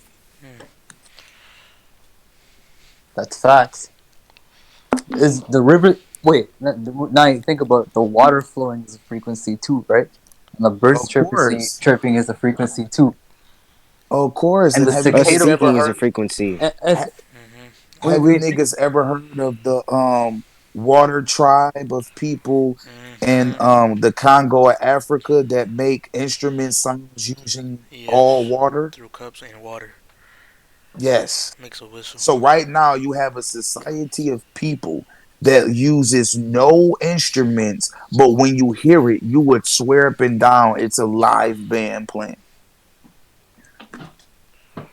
That's facts. Is the river? Wait, now you think about it, the water flowing is a frequency too, right? And the birds Of course. chirping is a frequency too. Of course. And And the have you Us niggas cicada. ever speaking is a heard frequency. ha- Wait, have you wait. niggas ever heard of the water tribe of people in the Congo of Africa that make instrument sounds using all Yes, water? through cups and water Yes. makes a whistle. So right now you have a society of people that uses no instruments, but when you hear it, you would swear up and down it's a live band playing.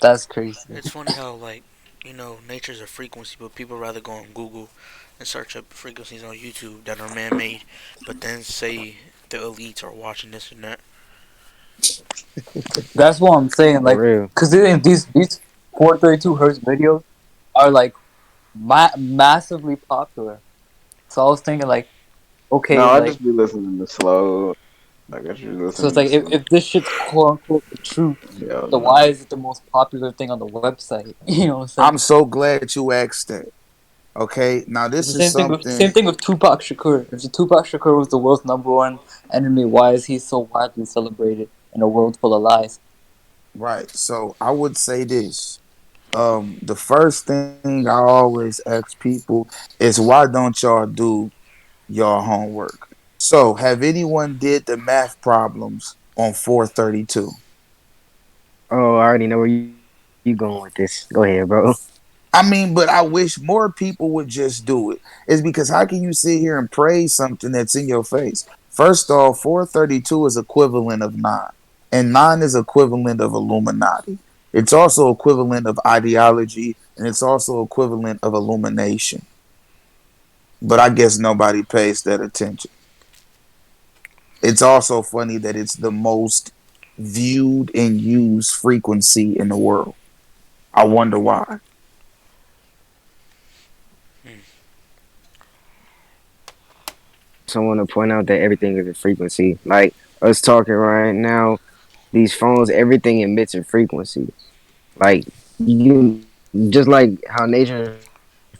That's crazy. It's funny how like nature's a frequency, but people rather go on Google and search up frequencies on YouTube that are man-made, but then say the elites are watching this and that. That's what I'm saying. For Like, real. cause these 432 hertz videos are like massively popular. So I was thinking like, No, okay, I like, just be listening to slow. Like I just be so it's listening like to slow. if this shit's quote unquote the truth, Hell so no. why is it the most popular thing on the website? You know what I'm saying? I'm so glad you asked that. Okay, now It's this the is same thing with something, Tupac Shakur. If Tupac Shakur was the world's number one enemy, why is he so widely celebrated in a world full of lies? right? So I would say this. The first thing I always ask people is why don't y'all do your homework? So have anyone did the math problems on 432? Oh, I already know where you going with this. Go ahead, bro. I mean, but I wish more people would just do it. It's because how can you sit here and praise something that's in your face? First off, 432 is equivalent of 9, and 9 is equivalent of Illuminati. It's also equivalent of ideology, and it's also equivalent of illumination. But I guess nobody pays that attention. It's also funny that it's the most viewed and used frequency in the world. I wonder why. So I want to point out that everything is a frequency. Like us talking right now, these phones, everything emits a frequency. Like you, just like how nature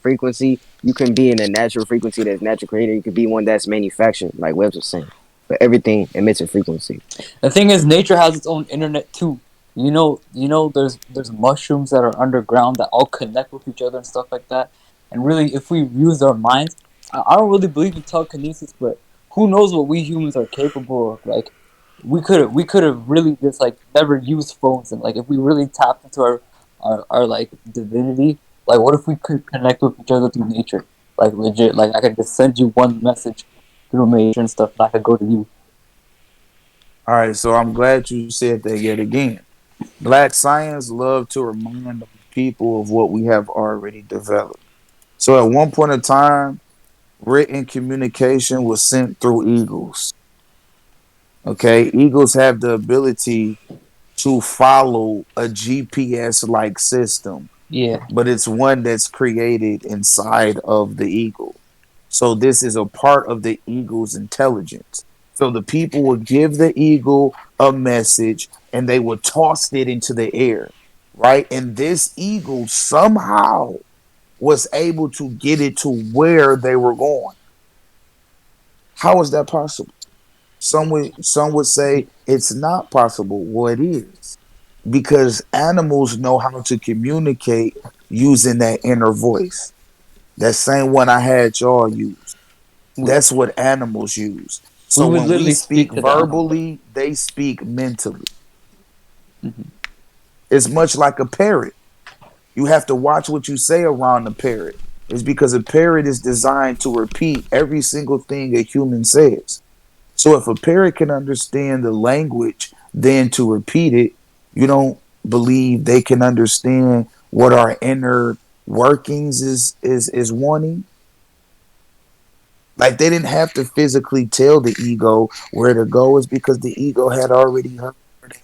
frequency, you can be in a natural frequency that's natural created. You could be one that's manufactured, like Webbs was saying. But everything emits a frequency. The thing is, nature has its own internet too. There's mushrooms that are underground that all connect with each other and stuff like that. And really, if we use our minds, I don't really believe in telekinesis, but who knows what we humans are capable of? Like, we could have really just like never used phones, and like if we really tapped into our like divinity, like what if we could connect with each other through nature? Like legit, like I could just send you one message through nature and stuff, and I could go to you. All right, so I'm glad you said that yet again. Black science love to remind people of what we have already developed. So at one point in time, written communication was sent through eagles. Okay, eagles have the ability to follow a GPS like system, Yeah. but it's one that's created inside of the eagle. So this is a part of the eagle's intelligence. So the people would give the eagle a message and they would toss it into the air, right? And this eagle somehow was able to get it to where they were going. How is that possible? Some would say it's not possible. Well, it is. because animals know how to communicate using that inner voice. That same one I had y'all use. We, That's what animals use. we So would when we literally speak speak to the animal. verbally, they speak mentally. Mhm. It's much like a parrot. You have to watch what you say around a parrot. It's because a parrot is designed to repeat every single thing a human says. So if a parrot can understand the language, then to repeat it, you don't believe they can understand what our inner workings is wanting. Like they didn't have to physically tell the ego where to go, is because the ego had already heard it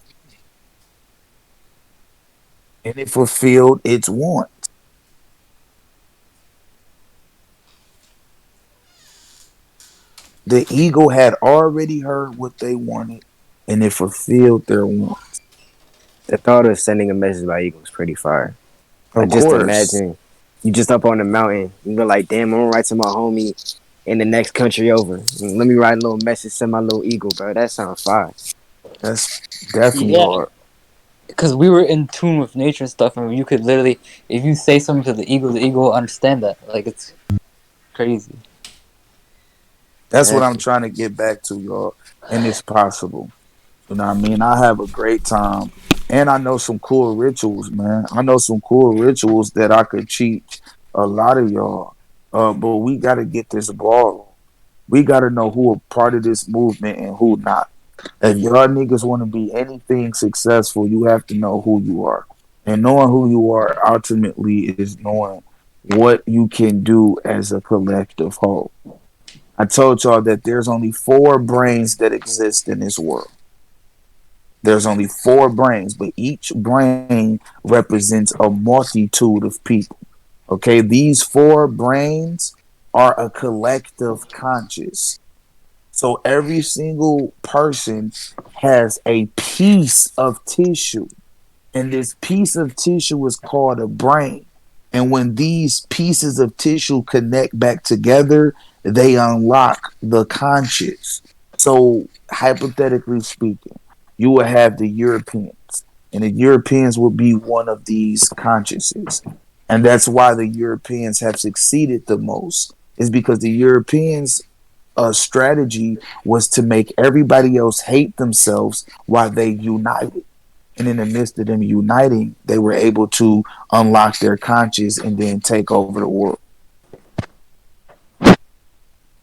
and it fulfilled its want. The ego had already heard what they wanted and it fulfilled their want. The thought of sending a message by ego is pretty fire. Of Like just course. imagine you just up on the mountain. You go like, damn, I'm gonna write to my homie in the next country over. Let me write a little message, send my little ego, bro. That sounds fire. That's definitely Yeah, hard. because we were in tune with nature and stuff, and you could literally, if you say something to the ego will understand that. Like it's crazy. That's what I'm Definitely. trying to get back to, y'all. And it's possible. You know what I mean? I have a great time. And I know some cool rituals, man. I know some cool rituals that I could teach a lot of y'all. But we got to get this ball. We got to know who a part of this movement and who not. If y'all niggas want to be anything successful, you have to know who you are. And knowing who you are ultimately is knowing what you can do as a collective whole. I told y'all that there's only four brains that exist in this world. There's only four brains, but each brain represents a multitude of people. Okay, these four brains are a collective conscious. So every single person has a piece of tissue, and this piece of tissue is called a brain. And when these pieces of tissue connect back together, they unlock the conscious. So, hypothetically speaking, you will have the Europeans, and the Europeans will be one of these consciouses. And that's why the Europeans have succeeded the most, is because the Europeans' strategy was to make everybody else hate themselves while they united. And in the midst of them uniting, they were able to unlock their conscience and then take over the world.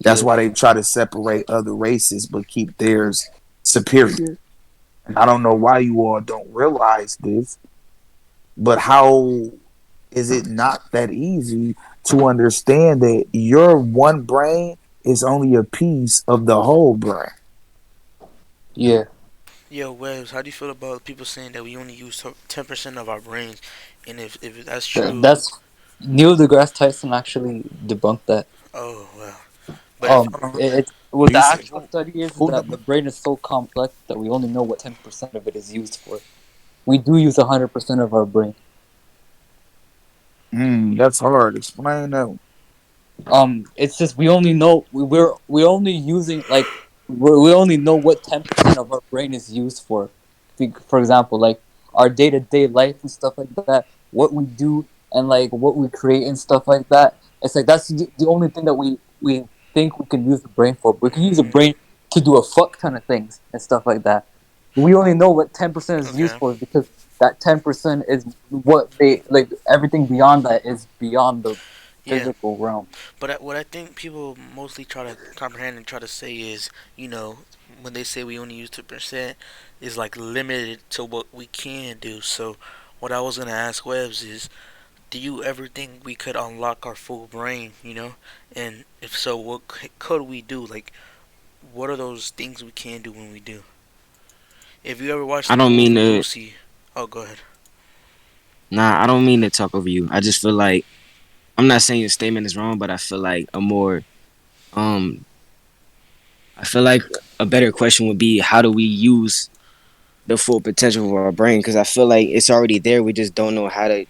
That's Yeah. why they try to separate other races but keep theirs superior. And I don't know why you all don't realize this, but how is it not that easy to understand that your one brain is only a piece of the whole brain? Yeah, Yo, Webs, how do you feel about people saying that we only use 10% of our brains? And if that's true, that's Neil deGrasse Tyson actually debunked that. oh well. But if It what the You say actual study is who that the brain is so complex that we only know what 10% of it is used for. We do use 100% of our brain. that's hard. Explain that. It's just we only know we're only using like we only know what 10% of our brain is used for. For example, like our day to day life and stuff like that, what we do and like what we create and stuff like that. It's like that's the only thing that we think we can use the brain for. We can use the brain to do a fuck ton of things and stuff like that. We only know what 10% is used okay, for because that 10% is what they like. Everything beyond that is beyond the yeah. physical realm. But what I think people mostly try to comprehend and try to say is, when they say we only use 2%, is like limited to what we can do. So, what I was gonna ask Webs is, do you ever think we could unlock our full brain? And if so, what could we do? Like, what are those things we can do when we do? If you ever watched I the don't mean movie to. Lucy, oh, go ahead. Nah, I don't mean to talk over you. I just feel like I'm not saying your statement is wrong, but I feel like um I feel like a better question would be how do we use the full potential of our brain? Because I feel like it's already there. We just don't know how to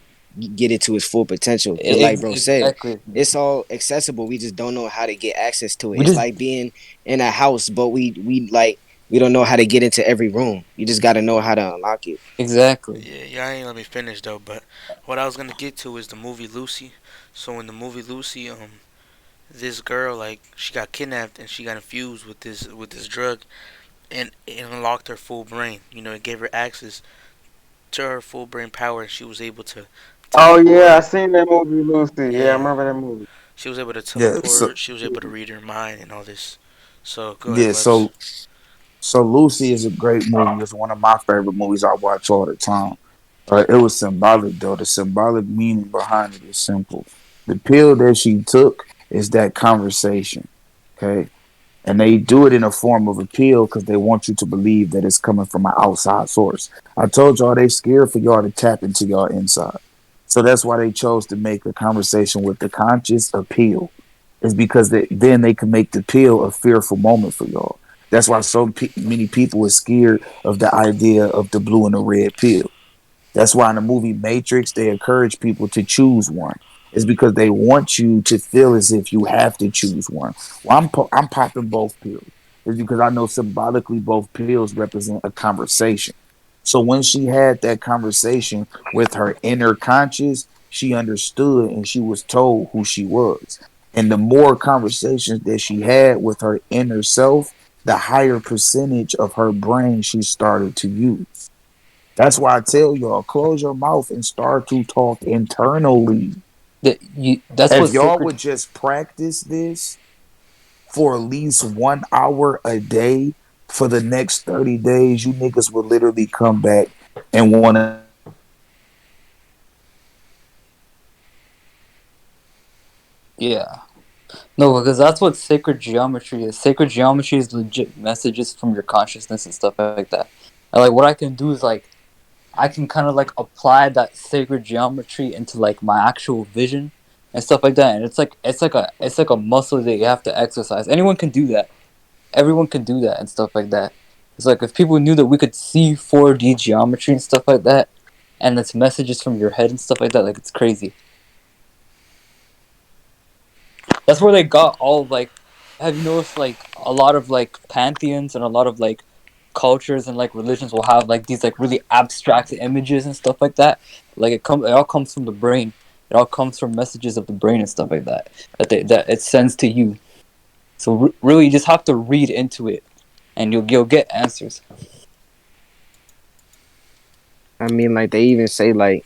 get it to its full potential. Because, like bro said, Exactly. it's all accessible. We just don't know how to get access to it. We It's just like being in a house, but we like We don't know how to get into every room. You just got to know how to unlock it. Exactly. Yeah, y'all ain't let me finish though. But what I was gonna get to is the movie Lucy. So in the movie Lucy, this girl like she got kidnapped and she got infused with this drug, and it unlocked her full brain. You know, it gave her access to her full brain power, and she was able to Oh yeah, I teleport. seen that movie Lucy. Yeah, I Yeah, remember that movie. she was able to Yeah, so teleport. She was able to read her mind and all this. So go ahead, yeah, Webs. so Lucy is a great movie. It's one of my favorite movies I watch all the time. It was symbolic though. The symbolic meaning behind it is simple. The pill that she took is that conversation. Okay. And they do it in a form of appeal because they want you to believe that it's coming from an outside source. I told y'all they scared for y'all to tap into y'all inside. So that's why they chose to make a conversation with the conscious appeal. Is because then they can make the pill a fearful moment for y'all. That's why many people are scared of the idea of the blue and the red pill. That's why in the movie Matrix, they encourage people to choose one. It's because they want you to feel as if you have to choose one. Well, I'm popping both pills. It's because I know symbolically both pills represent a conversation. So when she had that conversation with her inner conscious, she understood and she was told who she was. And the more conversations that she had with her inner self, the higher percentage of her brain she started to use. That's why I tell y'all, close your mouth and start to talk internally. That's what If y'all sacred. would just practice this for at least 1 hour a day for the next 30 days, you niggas will literally come back and want to. Yeah. No, because that's what sacred geometry is. Sacred geometry is legit messages from your consciousness and stuff like that. And like what I can do is like I can kind of like apply that sacred geometry into like my actual vision and stuff like that. And it's like a muscle that you have to exercise. Anyone can do that. Everyone can do that and stuff like that. It's like if people knew that we could see 4D geometry and stuff like that, and it's messages from your head and stuff like that, like it's crazy. That's where they got all like. Have you noticed like a lot of like pantheons and a lot of like cultures and like religions will have like these like really abstract images and stuff like that. Like it all comes from the brain. It all comes from messages of the brain and stuff like that that it sends to you. So really, you just have to read into it, and you'll get answers. I mean, like they even say like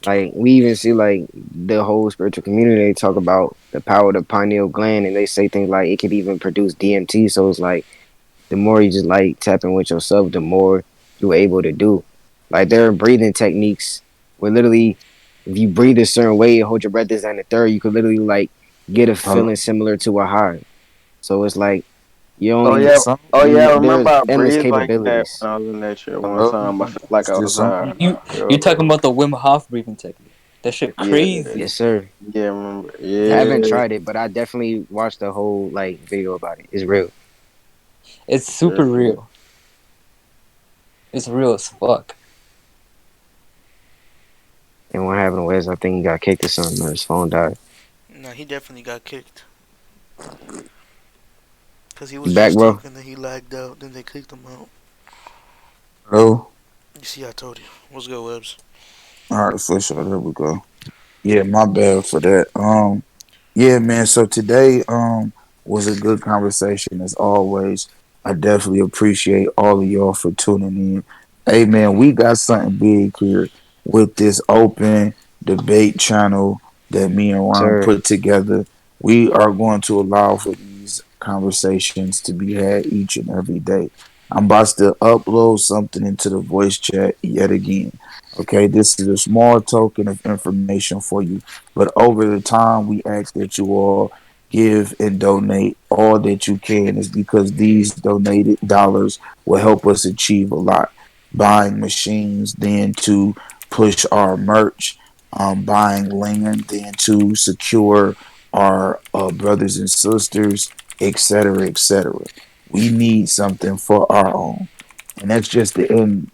we even see like the whole spiritual community. They talk about the power of the pineal gland, and they say things like it could even produce DMT. So it's like the more you just like tapping with yourself, the more you're able to do. Like there are breathing techniques where literally, if you breathe a certain way, hold your breath this and the third, you could literally like get a feeling similar to a high. So it's like you Oh only yeah, oh yeah. I remember there's I endless breathed like that capabilities. when I was in that shit one Hello? time. I felt like I Still was something? high. You talking Yo, about the Wim Hof breathing technique? That shit yeah, crazy. Yes, sir. yeah. I remember, I haven't yeah. tried it, but I definitely watched the whole like video about it. It's real. It's super real. It's real as fuck. And what happened was I think he got kicked or something, or his phone died. No, he definitely got kicked because he You was back, just bro? talking, then he lagged out, then they kicked him out. Hello? You see, I told you. What's good, Webs? All right, for sure. There we go. Yeah, my bad for that. Yeah, man. So today was a good conversation as always. I definitely appreciate all of y'all for tuning in. Hey man, we got something big here with this open debate channel that me and Ron Sir. put together. We are going to allow for these conversations to be had each and every day. I'm about to upload something into the voice chat yet again. Okay, this is a small token of information for you. But over the time, we ask that you all give and donate all that you can, is because these donated dollars will help us achieve a lot. Buying machines, then to push our merch, buying land, then to secure our brothers and sisters, etc., etc. We need something for our own, and that's just the end,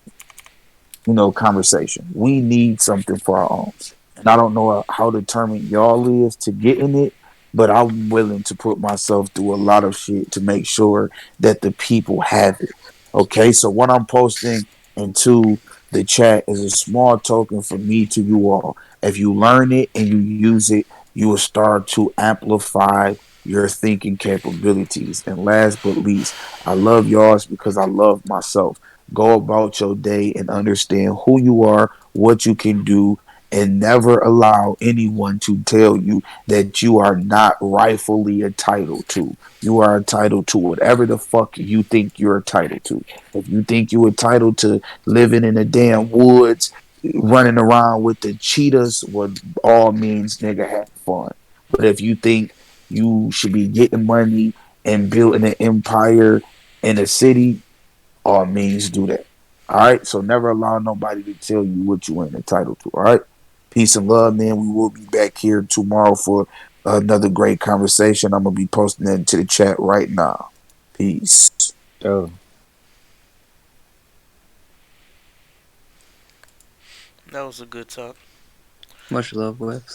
conversation. We need something for our own. And I don't know how determined y'all is to getting it, but I'm willing to put myself through a lot of shit to make sure that the people have it. Okay, so what I'm posting into the chat is a small token for me to you all. If you learn it and you use it, you will start to amplify your thinking capabilities. And last but least, I love y'all because I love myself. Go about your day and understand who you are, what you can do, and never allow anyone to tell you that you are not rightfully entitled to. You are entitled to whatever the fuck you think you're entitled to. If you think you're entitled to living in the damn woods, running around with the cheetahs, well, all means, nigga, have fun. But if you think you should be getting money and building an empire in a city, all means, do that. All right. So never allow nobody to tell you what you ain't entitled to. All right. Peace and love, man. We will be back here tomorrow for another great conversation. I'm gonna be posting that into the chat right now. Peace. So. That was a good talk. Much love, Webs.